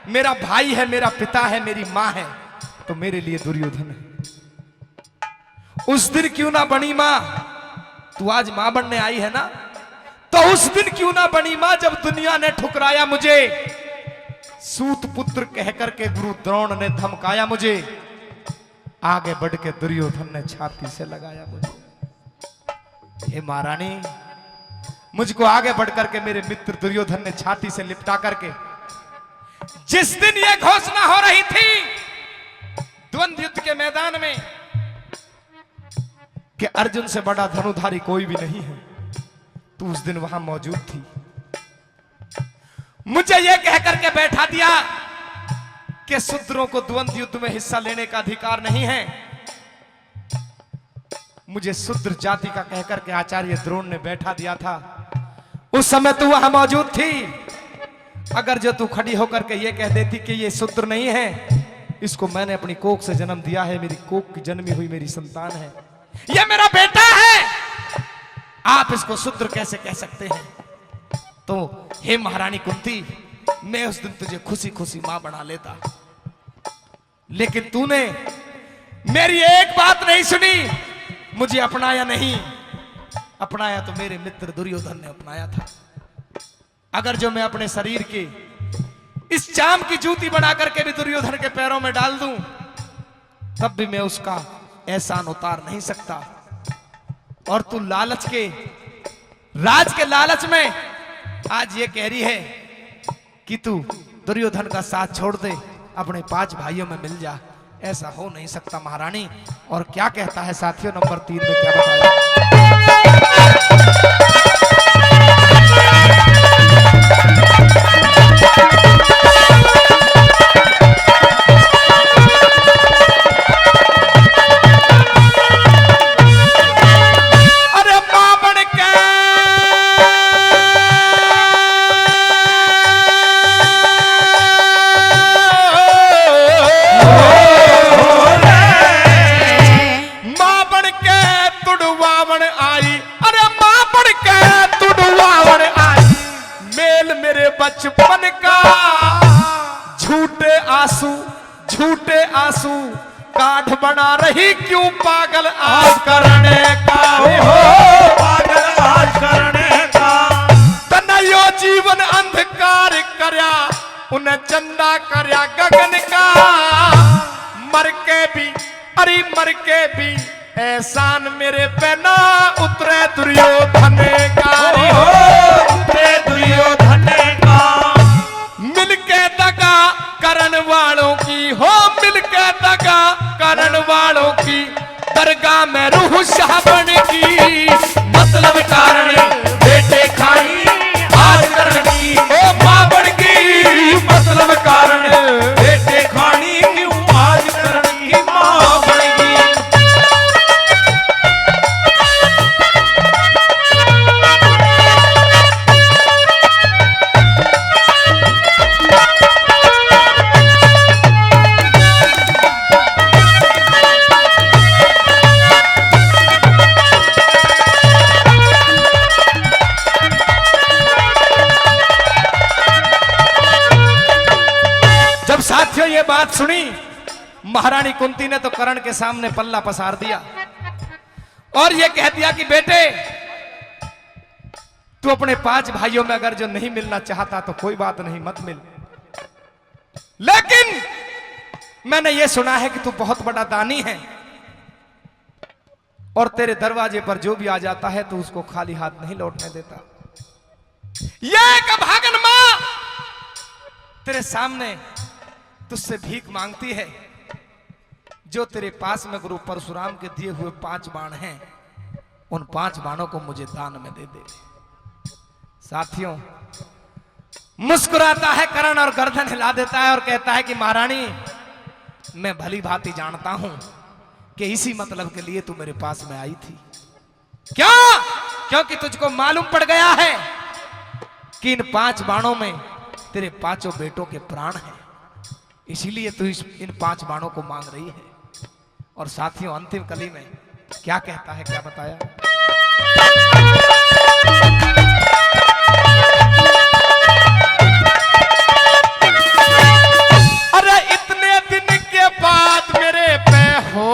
मेरा भाई है, मेरा पिता है, मेरी मां है, तो मेरे लिए दुर्योधन है। उस दिन क्यों ना बनी मां, तू आज मां बनने आई है ना, तो उस दिन क्यों ना बनी मां जब दुनिया ने ठुकराया मुझे, सूत पुत्र कह करके गुरु द्रोण ने धमकाया मुझे, आगे बढ़ के दुर्योधन ने छाती से लगाया मुझे। हे महारानी, मुझको आगे बढ़ करके मेरे मित्र दुर्योधन ने छाती से लिपटा करके, जिस दिन यह घोषणा हो रही थी द्वंद्व युद्ध के मैदान में कि अर्जुन से बड़ा धनुधारी कोई भी नहीं है, तू उस दिन वहां मौजूद थी। मुझे यह कह करके बैठा दिया कि शूद्रों को द्वंद्व युद्ध में हिस्सा लेने का अधिकार नहीं है। मुझे शूद्र जाति का कहकर के आचार्य द्रोण ने बैठा दिया था। उस समय तू वहां मौजूद थी। अगर जो तू खड़ी होकर के ये कह देती कि ये शूद्र नहीं है, इसको मैंने अपनी कोख से जन्म दिया है, मेरी कोख की जन्मी हुई मेरी संतान है, ये मेरा बेटा है, आप इसको शूद्र कैसे कह सकते हैं? तो हे महारानी कुंती, मैं उस दिन तुझे खुशी खुशी मां बना लेता, लेकिन तूने मेरी एक बात नहीं सुनी, मुझे अपनाया नहीं। अपनाया तो मेरे मित्र दुर्योधन ने अपनाया था। अगर जो मैं अपने शरीर के इस चाम की जूती बना करके भी दुर्योधन के पैरों में डाल दूं, तब भी मैं उसका एहसान उतार नहीं सकता। और तू लालच के, राज के लालच में आज ये कह रही है कि तू दुर्योधन का साथ छोड़ दे, अपने 5 भाइयों में मिल जा। ऐसा हो नहीं सकता महारानी। और क्या कहता है साथियों, नंबर 3 में क्या बताया? बचपन का झूठे आंसू काढ़ बना रही, क्यों पागल आज करने का हो, पागल आज करने का। तनयो जीवन अंधकार करया, उन्हें चंदा करया गगन का। मर के भी, अरे मर के भी एहसान मेरे पे ना उतरे दुर्योधन का, उतरे दुर्योधन का। मिलके दगा करण वालों की हो, मिलके दगा करण वालों की, दरगाह में रूह शाह बन की। मतलब कारण बेटे खाई आज करण की, ओ मां बन की। मतलब कारण बेटे खानी क्यों आज करण की मां बन की। ये बात सुनी महारानी कुंती ने तो कर्ण के सामने पल्ला पसार दिया और ये कह दिया कि बेटे, तू अपने 5 भाइयों में अगर जो नहीं मिलना चाहता तो कोई बात नहीं, मत मिल। लेकिन मैंने ये सुना है कि तू बहुत बड़ा दानी है और तेरे दरवाजे पर जो भी आ जाता है तो उसको खाली हाथ नहीं लौटने देता। ये एक अभागन मां तेरे सामने तुझसे भीख मांगती है। जो तेरे पास में गुरु परशुराम के दिए हुए 5 बाण हैं, उन 5 बाणों को मुझे दान में दे दे। साथियों, मुस्कुराता है कर्ण और गर्दन हिला देता है और कहता है कि महारानी, मैं भली भांति जानता हूं कि इसी मतलब के लिए तू मेरे पास में आई थी। क्यों? क्योंकि तुझको मालूम पड़ गया है कि इन 5 बाणों में तेरे 5 बेटों के प्राण हैं, इसीलिए तू इन 5 बाणों को मांग रही है। और साथियों, अंतिम कली में क्या कहता है, क्या बताया? अरे इतने दिन के बाद मेरे पे हो,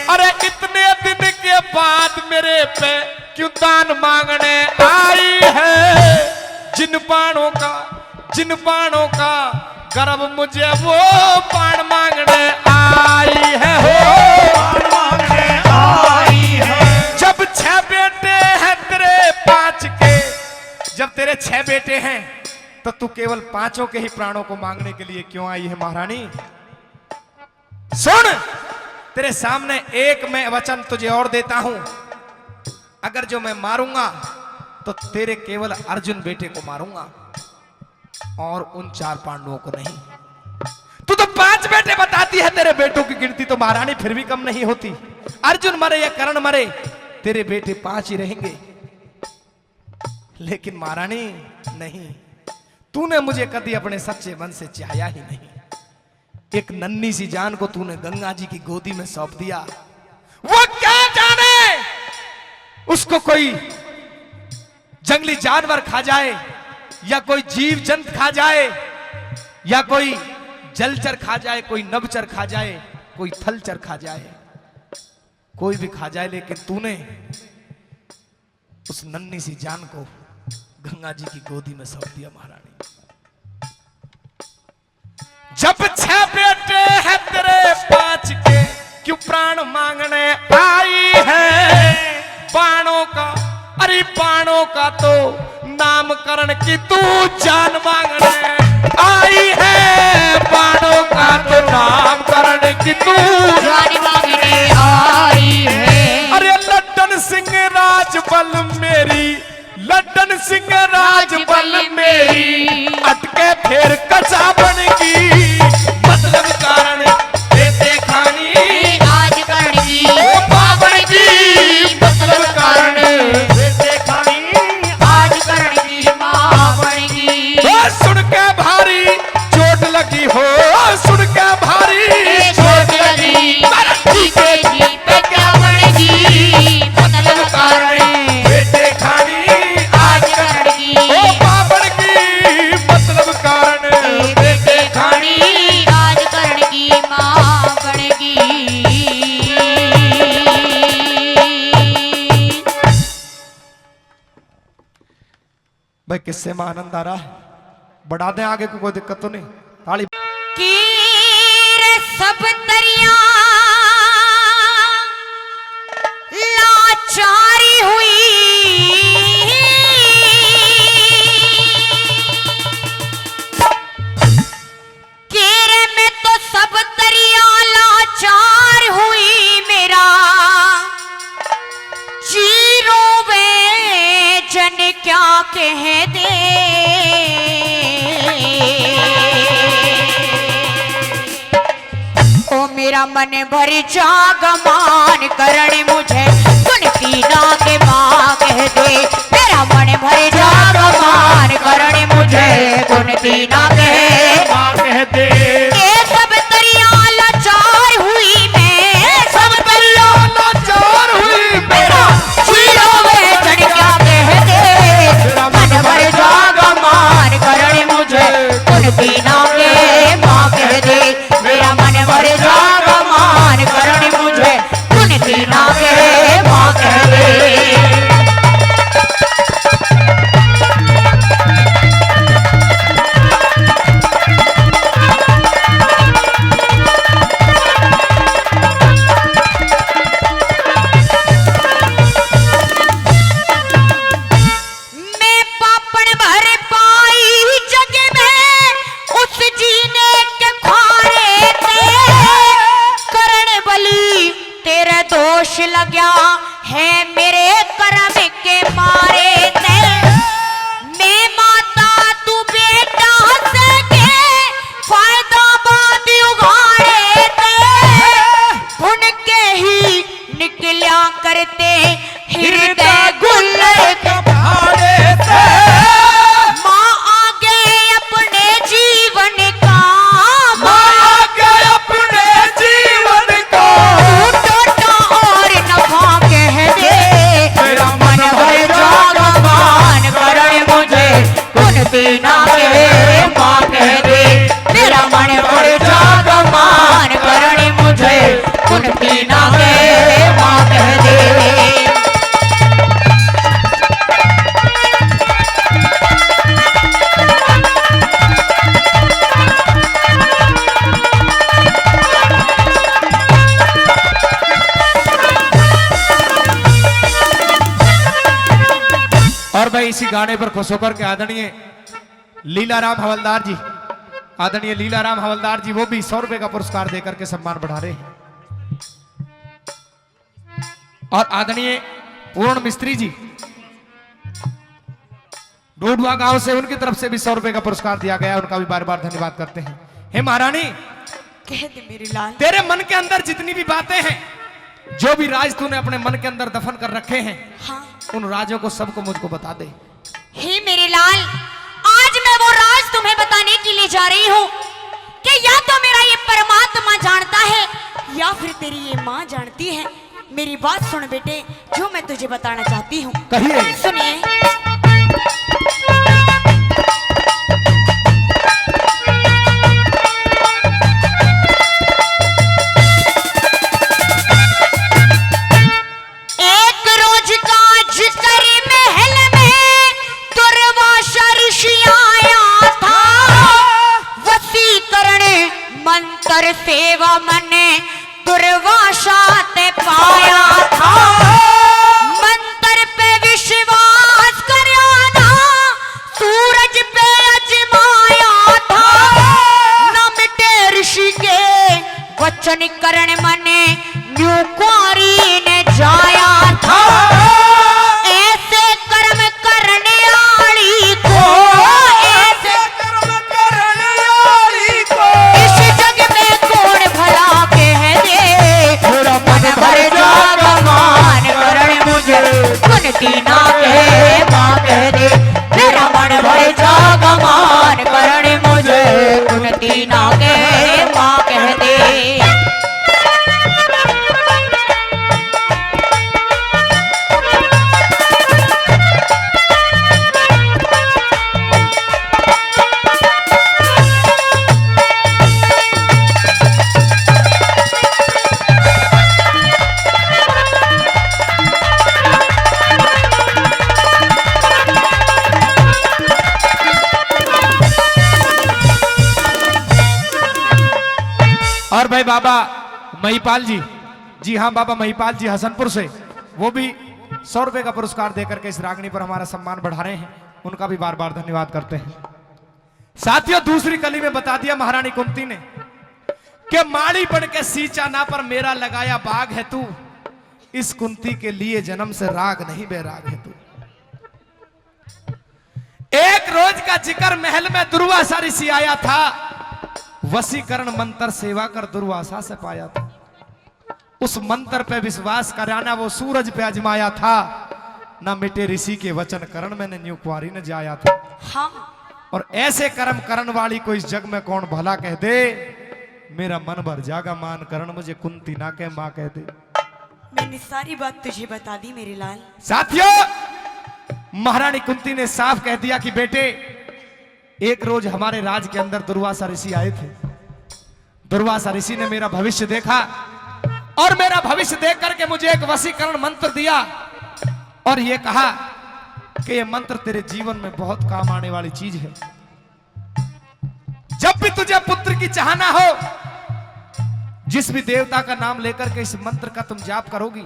अरे इतने दिन के बाद मेरे पे क्यों दान मांगने आई है? जिन बाणों का गर्व मुझे वो बाण मांगने आई है हो, मांगने आई है। जब 6 बेटे हैं तेरे 5 के, जब तेरे 6 बेटे हैं तो तू केवल 5 के ही प्राणों को मांगने के लिए क्यों आई है महारानी? सुन, तेरे सामने एक मैं वचन तुझे और देता हूं, अगर जो मैं मारूंगा तो तेरे केवल अर्जुन बेटे को मारूंगा और उन 4 पांडवों को नहीं। तू तो 5 बेटे बताती है, तेरे बेटों की गिनती तो महारानी फिर भी कम नहीं होती। अर्जुन मरे या कर्ण मरे, तेरे बेटे 5 ही रहेंगे। लेकिन महारानी नहीं, तूने मुझे कभी अपने सच्चे मन से चाहा ही नहीं। एक नन्ही सी जान को तूने गंगा जी की गोदी में सौंप दिया। वो क्या जाने, उसको कोई जंगली जानवर खा जाए या कोई जीव जंतु खा जाए या कोई जलचर खा जाए, कोई नभचर खा जाए, कोई थलचर खा जाए, कोई भी खा जाए, लेकिन तूने उस नन्ही सी जान को गंगा जी की गोदी में सौंप दिया महारानी। जब 6 बेटे हैं तेरे 5 के क्यों प्राण मांगने आई है? बाणों का, अरे बाणों का तो नामकरण की तू जान मांगने आई है। बाणों का तो नामकरण की तू जान मांगने आई है। अरे लड्डन सिंह राजबल मेरी, लड्डन सिंह राजबल मेरी, अटके फिर कचा बनेगी, मतलब कारण देते खानी आज करनी पावन की, मतलब कारण देते खानी आज करनी मां बनेगी। सुन के भारी चोट लगी हो, सुन के भारी चोट लगी जीते जी पे क्या बनेगी, मतलब कारण बेटे खानी आज करनी ओ पावन की, मतलब कारण बेटे खानी आज करनी मां बनेगी। भाई किससे में आनंद आ रहा है? बढ़ा दें आगे को, कोई दिक्कत तो नहीं। ताली कीर सब दरिया लाचारी हुई, केरे में तो सब दरिया लाचार हुई, मेरा चीरो वे जन क्या कह दे। ओ मेरा मन भर जागमान करण मुझे सुन पीना के माँ कह दे। मेरा मन भर जागमान करण मुझे सुन पीना के मां कह दे। ये सब दरिया लाचार हुई, मैं सब दरिया लाचार हुई मेरा चीरो वे जन क्या कह दे। मन भर जागमान करण मुझे सुन पीना के माँ कह दे। मेरा मन भर जागमान करण मुझे सुन पीना के माँ कह दे। मैं पापड़ भर पाई जग में उस जीने के खारे ते। करण बली तेरे दोष लग्या है मेरे कर्म के मारे ते। मैं माता तू निकलिया करते हृदय गुल भाड़े से माँ आगे अपने जीवन का आगे अपने जीवन को टोटा और नफा कह दे मेरा मन भर जागमान करण मुझे कुंती ना कहे माँ कह दे मेरा मन भर जागमान करण मुझे कुंती ना कहे माँ कह दे। और भाई इसी गाने पर खुश होकर के आदरणीय लीलाराम हवलदार जी, आदरणीय लीलाराम हवलदार जी वो भी 100 रुपए का पुरस्कार देकर के सम्मान बढ़ा रहे हैं। और आदरणीय पूर्ण मिस्त्री जी डोडवा गांव से, उनकी तरफ से भी 100 रुपए का पुरस्कार दिया गया, उनका भी बार बार धन्यवाद करते हैं। हे महारानी, कह दे मेरे लाल, तेरे मन के अंदर जितनी भी बातें हैं, जो भी राज तूने अपने मन के अंदर दफन कर रखे हैं, हाँ उन राजों को सबको मुझको बता दे। हे मेरे लाल, आज मैं वो राज तुम्हें बताने के लिए जा रही हूँ कि या तो मेरा ये परमात्मा जानता है या फिर तेरी ये माँ जानती है। मेरी बात सुन बेटे, जो मैं तुझे बताना चाहती हूँ कहिए। सुनिए। एक रोज का जिक्र महल में दुर्वासा ऋषि आया था, वसीकरण मंत्र सेवा मने दुर्वासा ते पाया था। मंत्र पे विश्वास करया था, सूरज पे अजमाया था, न मिटे ऋषि के वचन करण मने न्यू कुंवारी ने जाया था। ऐसे कर्म करने वाली को, ऐसे कर्म करने वाली को इस जग में कौन भला कह दे मेरा मन भर जागमान करण मुझे कुंती ना कहे माँ कह दे मेरा मन भर जागमान करण मुझे कुंती ना कहे माँ कह दे। और भाई बाबा महिपाल जी, जी हाँ बाबा महिपाल जी हसनपुर से, वो भी 100 रुपए का पुरस्कार देकर के इस रागनी पर हमारा सम्मान बढ़ा रहे हैं, उनका भी बार बार धन्यवाद करते हैं। साथियों, दूसरी कली में बता दिया महारानी कुंती ने कि माड़ी बन के सींचा ना पर मेरा लगाया बाग है तू, इस कुंती के लिए जन्म से राग नहीं बैराग है तू। एक रोज का जिक्र महल में दुर्वासा ऋषि आया था, वसीकरण मंत्र सेवा कर दुर्वासा से पाया था। उस मंत्र पे विश्वास कराना वो सूरज पे अजमाया था, ना मिटे ऋषि के वचन करण मैंने न्यू कुंवारी ने जाया था। हाँ और ऐसे कर्म करण वाली को इस जग में कौन भला कह दे, मेरा मन भर जागा मान करण मुझे कुंती ना कह मां कह दे। मैंने सारी बात तुझे बता दी मेरे लाल। साथियों, महारानी कुंती ने साफ कह दिया कि बेटे, एक रोज हमारे राज के अंदर दुर्वासा ऋषि आए थे। दुर्वासा ऋषि ने मेरा भविष्य देखा और मेरा भविष्य देख करके मुझे एक वशीकरण मंत्र दिया और यह कहा कि यह मंत्र तेरे जीवन में बहुत काम आने वाली चीज है। जब भी तुझे पुत्र की चाहना हो, जिस भी देवता का नाम लेकर के इस मंत्र का तुम जाप करोगी,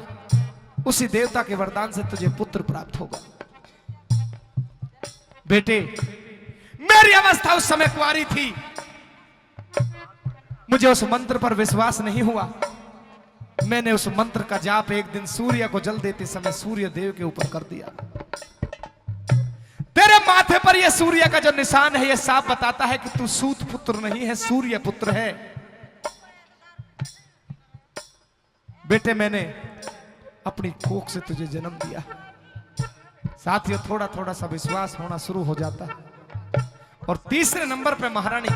उसी देवता के वरदान से तुझे पुत्र प्राप्त होगा। बेटे, मेरी अवस्था उस समय कुंवारी थी, मुझे उस मंत्र पर विश्वास नहीं हुआ। मैंने उस मंत्र का जाप एक दिन सूर्य को जल देते समय सूर्य देव के ऊपर कर दिया। तेरे माथे पर यह सूर्य का जो निशान है, यह साफ बताता है कि तू सूत पुत्र नहीं है, सूर्य पुत्र है। बेटे, मैंने अपनी कोख से तुझे जन्म दिया। साथियों, थोड़ा थोड़ा सा विश्वास होना शुरू हो जाता है। और तीसरे नंबर पे महारानी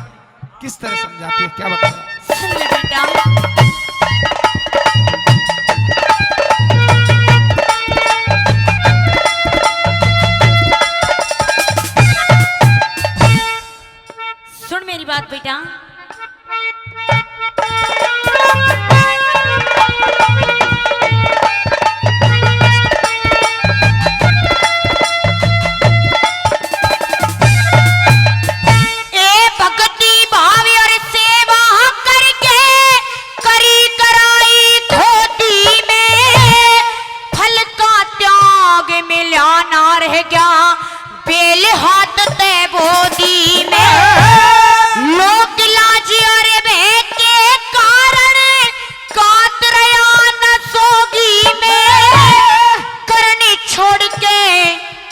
किस तरह समझाती है, क्या बताया? सुन ले बेटा, सुन मेरी बात बेटा।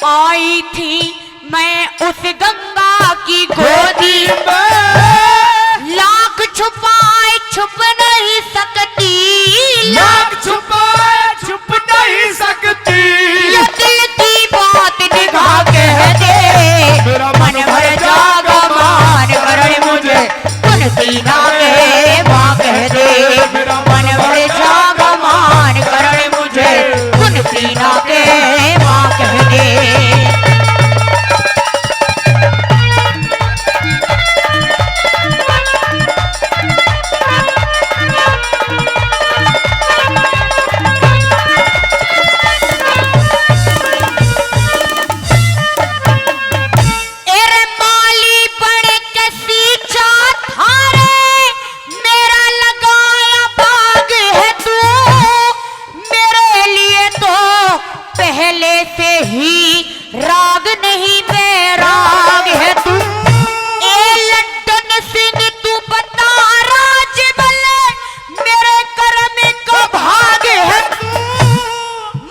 आई थी मैं उस गंगा की गोदी में, लाख छुपाए छुप नहीं सकती, लाख छुपाए छुप नहीं सकती, ये दिल की बात निगाह कह दे, मेरा मन भर जागा मान करे मुझे तुन सीना के माँ कह दे, मन भर जागा मान करे मुझे तुन सीना के माँ कह दे। राग नहीं बैराग है तू, ए लड्डन सिंह तू बता राजबल मेरे करम का भाग है तू,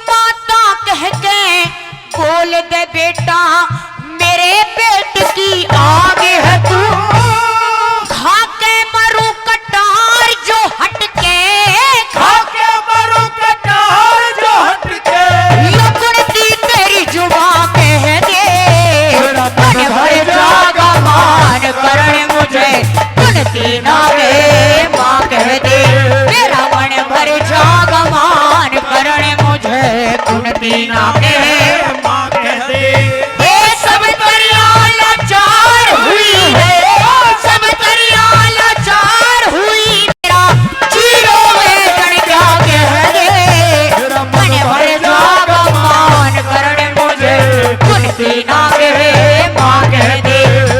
माता कह के बोल दे बेटा मेरे पेट की आग है तू, खा के मरू कटार जो हटके, खा के मरू कटार जो हटके, जुबां कह दे, मन भर जागा मान करण मुझे तुन सीना के माँ कह दे, मेरा मन भर जागा मान करण मुझे तुन सीना के माँ कह दे। ये सब दरिया लाचार हुई है, सब दरिया लाचार हुई, मेरा जीरो में गण क्या कह दे, मन भर जागा मान करण तुन सीना के माँ कह दे,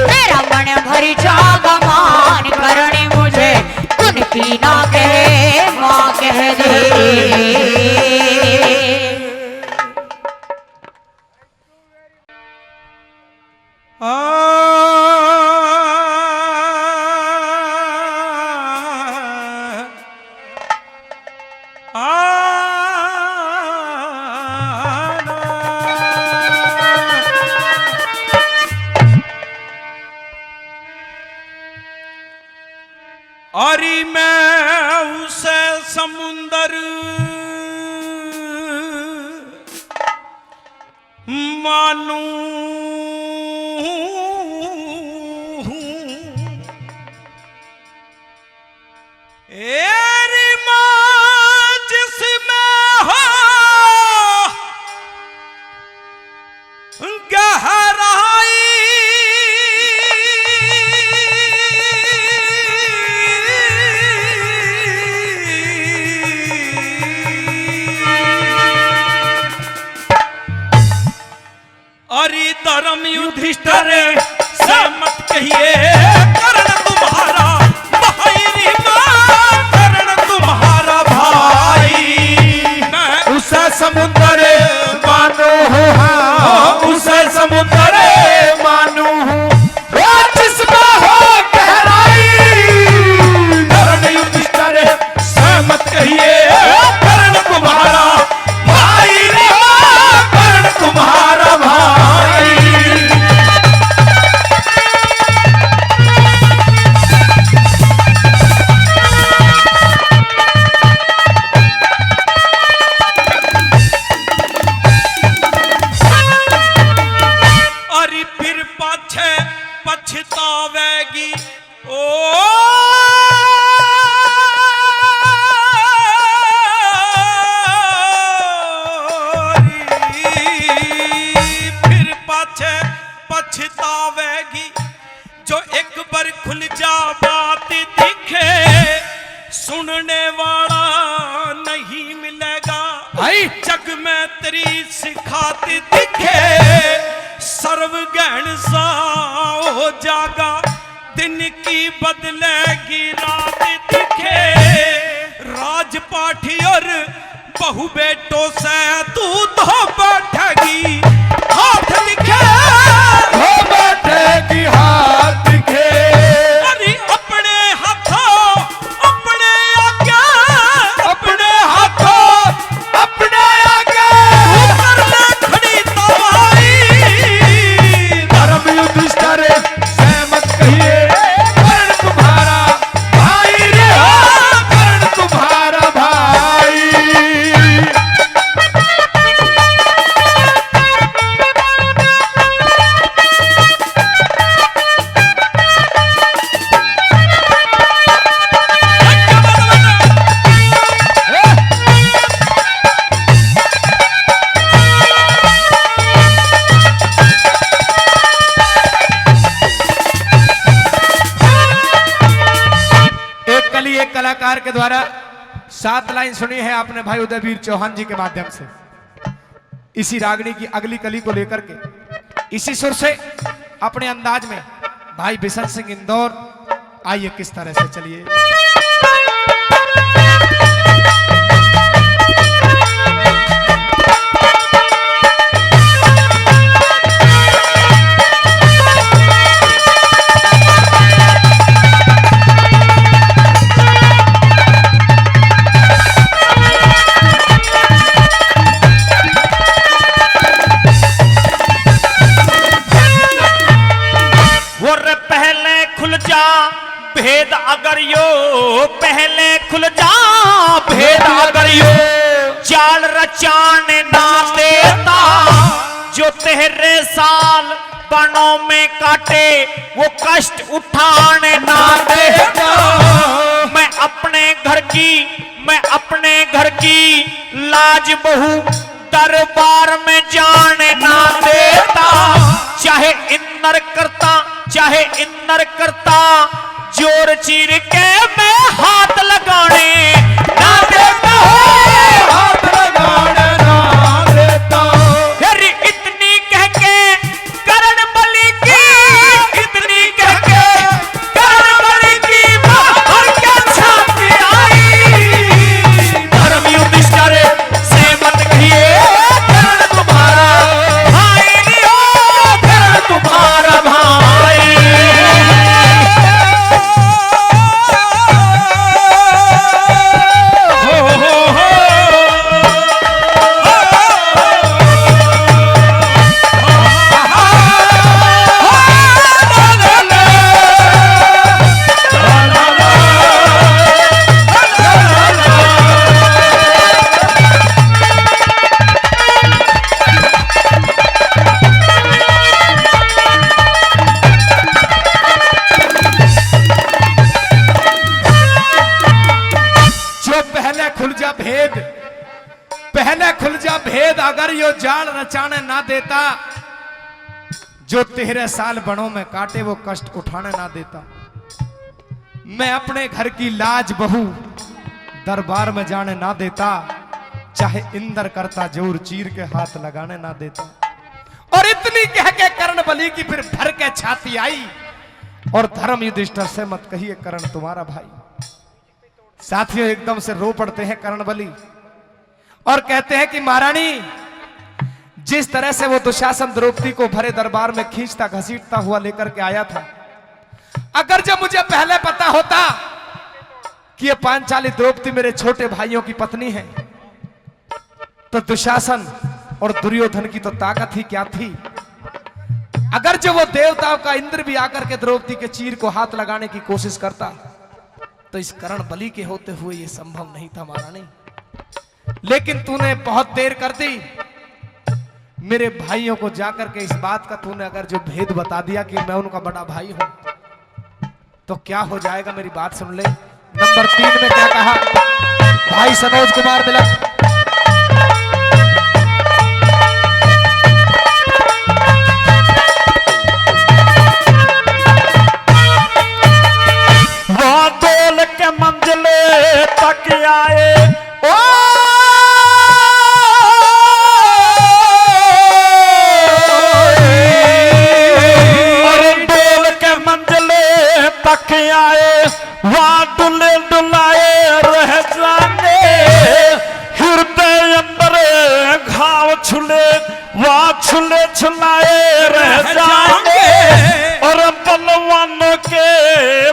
मेरा मन भर जागा मान करण मुझे तुन सीना के माँ कह दे। अरे मैं उसे समुंदर मानूं, एरी माँ जिसमें हो गहराई, अरे धर्म युधिष्ठिर से मत कहिए कर्ण तुम्हारा भाई, कर्ण तुम्हारा भाई, मैं उसे समुंदर मानो हूँ, उसे समुंदर मानो हूँ, जिसमें हो गहराई, कर्ण युधिष्ठिर से मत कहिए कर्ण तुम्हारा भाई, कर्ण तुम्हारा भाई। भाई जग में तेरी सिखाती दिखे सर्व गहन सा हो जागा दिन की बदलेगी रात दिखे राजपाठी और बहु बेटों से तू तो बैठेगी हाथ दिखे हो बैठेगी हाथ दिखे अरे अपने हाथों अपने आगे अपने हाथों अपने आगे ऊपर में खड़ी तवाई धर्म युधिष्ठिर सहमत कहिए कर्ण तुम्हारा भाई रे हो कर्ण तुम्हारा भाई। एक कली एक कलाकार के द्वारा 7 लाइन सुनी है आपने भाई उदयवीर चौहान जी के माध्यम से। इसी रागनी की अगली कली को लेकर के इसी सुर से अपने अंदाज में भाई बिशन सिंह इंदौर आइए किस तरह से चलिए। वो रे पहले खुल जा भेद अगर यो पहले खुल जा भेद अगर यो जाल रचाने ना देता जो तेरे साल बनों में काटे वो कष्ट उठाने ना देता मैं अपने घर की लाज बहू दरबार में जाने ना देता चाहे इंदर करता जोर चीर के मैं हाथ लगाने ना देता हाथ लगाने ना देता फिर इतनी कह के कर्ण बलि की इतनी कह के कर्ण बलि की बाहर क्या छाती आई धर्म युधिष्ठिर से मत कहिए कर्ण तुम्हारा भाई नहीं हो कर्ण तुम्हारा भाई। पहले खुल जा भेद अगर यो जाल रचाने ना देता जो 13 साल बनों में काटे वो कष्ट उठाने ना देता मैं अपने घर की लाज बहू दरबार में जाने ना देता चाहे इंदर करता जोर चीर के हाथ लगाने ना देता। और इतनी कह के कर्ण बलि की फिर भर के छाती आई और धर्म युधिष्ठिर से मत कहिए कर्ण तुम्हारा भाई। साथियों एकदम से रो पड़ते हैं कर्ण बलि और कहते हैं कि महारानी जिस तरह से वो दुशासन द्रौपदी को भरे दरबार में खींचता घसीटता हुआ लेकर के आया था, अगर जब मुझे पहले पता होता कि ये पांचाली द्रौपदी मेरे छोटे भाइयों की पत्नी है तो दुशासन और दुर्योधन की तो ताकत ही क्या थी। अगर जो वो देवताओं का इंद्र भी आकर के द्रौपदी के चीर को हाथ लगाने की कोशिश करता तो इस कर्ण बलि के होते हुए ये संभव नहीं था महारानी। लेकिन तूने बहुत देर कर दी। मेरे भाइयों को जाकर के इस बात का तूने अगर जो भेद बता दिया कि मैं उनका बड़ा भाई हूं तो क्या हो जाएगा, मेरी बात सुन ले। नंबर 3 में क्या कहा भाई सनोज कुमार तिलक, मंजिले तक आए ओ छुले छुलाए रह जाएंगे और बलवानों के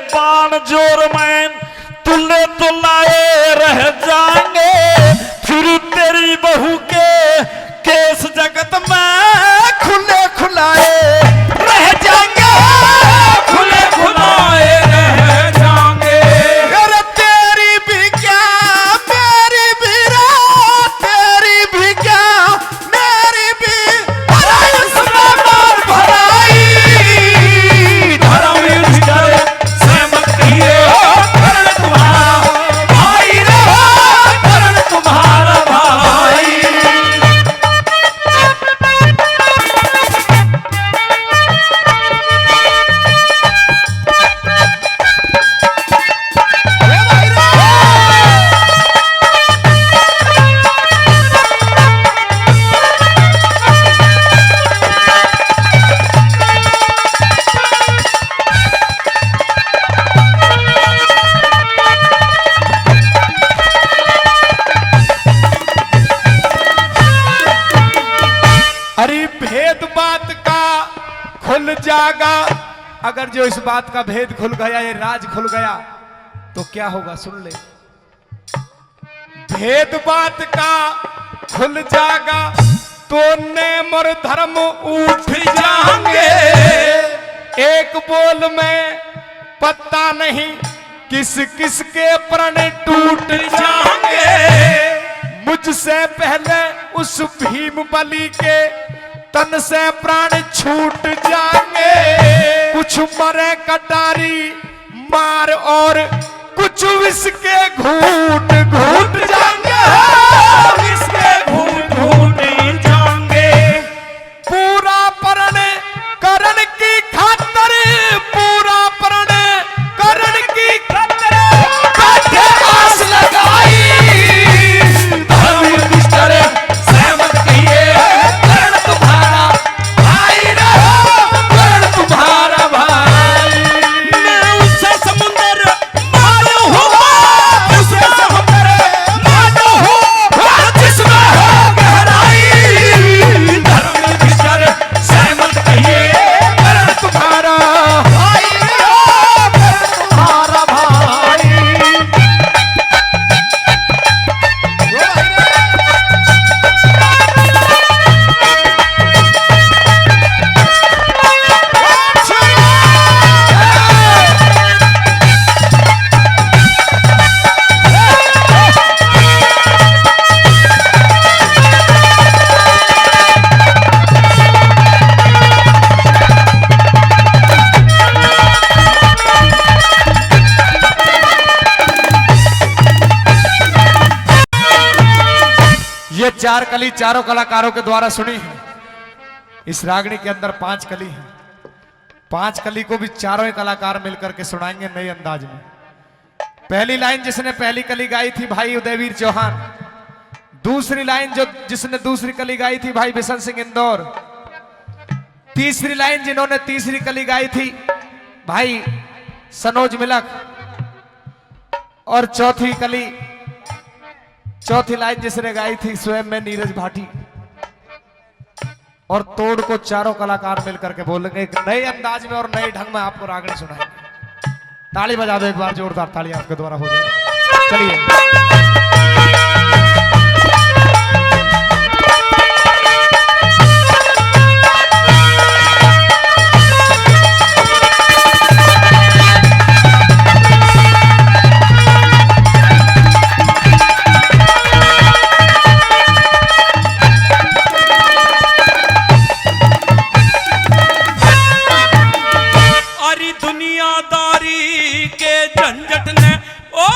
बाण जोर में तुले तुलाए रह जाएंगे। फिर तेरी बहू के केस जगत में खुले खुलाए रह जाएंगे, खुले खुलाए रह जाएंगे। अरे तेरी भी क्या मेरी भी रात, तेरी भी क्या मेरी भी भराई उसमें मार भराई। धर्म युद्ध करे सहमत कहिए करण तुम्हारा भाई रे, करण तुम्हारा भाई। अरे भेद बात का खुल जाएगा। अगर जो इस बात का भेद खुल गया, ये राज खुल गया, तो क्या होगा सुन ले। भेद बात का खुल जाएगा तो नेम और धर्म उठ जाएंगे। एक बोल में पता नहीं किस किस के प्रण टूट जाएंगे। मुझसे पहले उस भीम बलि के तन से प्राण छूट जाएंगे। कुछ मरे कटारी मार और कुछ विष के घूट घूट जाएंगे, विष के घूट घूट जाएंगे। पूरा प्रण करण की खातिर, पूरा प्रण करण की खातिर बैठे आस लगाई। धर्म युद्ध करे सहमत कहिए करण तुम्हारा भाई रे, करण तुम्हारा भाई। मैं उससे समुंदर मानो हूँ, उससे समुंदर मानो हूँ जिसमें हो गहराई। धर्म युद्ध करे सहमत कहिए करण तुम्हारा भाई रे, करण तुम्हारा भाई। ये चार कली चारों कलाकारों के द्वारा सुनी है। इस रागनी के अंदर 5 कली है। 5 कली को भी चारों ही कलाकार मिलकर के सुनाएंगे नए अंदाज में। पहली लाइन जिसने पहली कली गाई थी भाई उदयवीर चौहान। दूसरी लाइन जिसने दूसरी कली गाई थी भाई बिशन सिंह इंदौर। तीसरी लाइन जिन्होंने तीसरी कली गाई थी भाई सनोज मिलक। और चौथी लाइन जिसने गाई थी स्वयं में नीरज भाटी। और तोड़ को चारों कलाकार मिलकर के बोलेंगे एक नए अंदाज में और नए ढंग में आपको रागनी सुनाएंगे। ताली बजा दो एक बार, जोरदार ताली आपके द्वारा हो जाए। चलिए। अरे दुनियादारी के झंझट ने ओ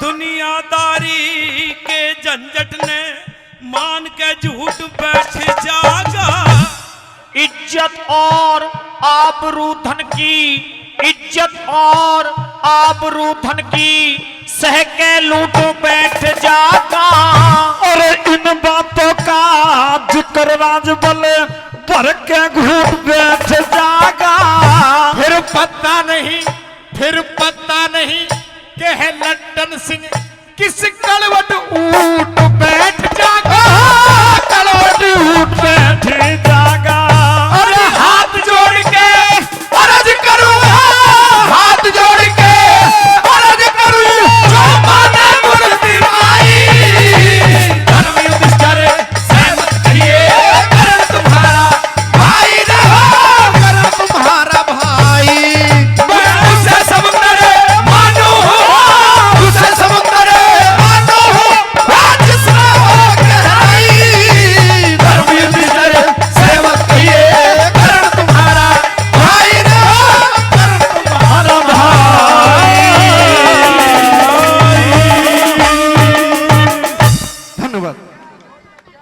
दुनियादारी के झंझट ने मान के झूठ बैठ जागा। इज्जत और आबरू धन की, इज्जत और आबरू धन की सह के लूट बैठ जागा। और इन बातों का जिक्र राज बल भर के घूट बैठ जागा।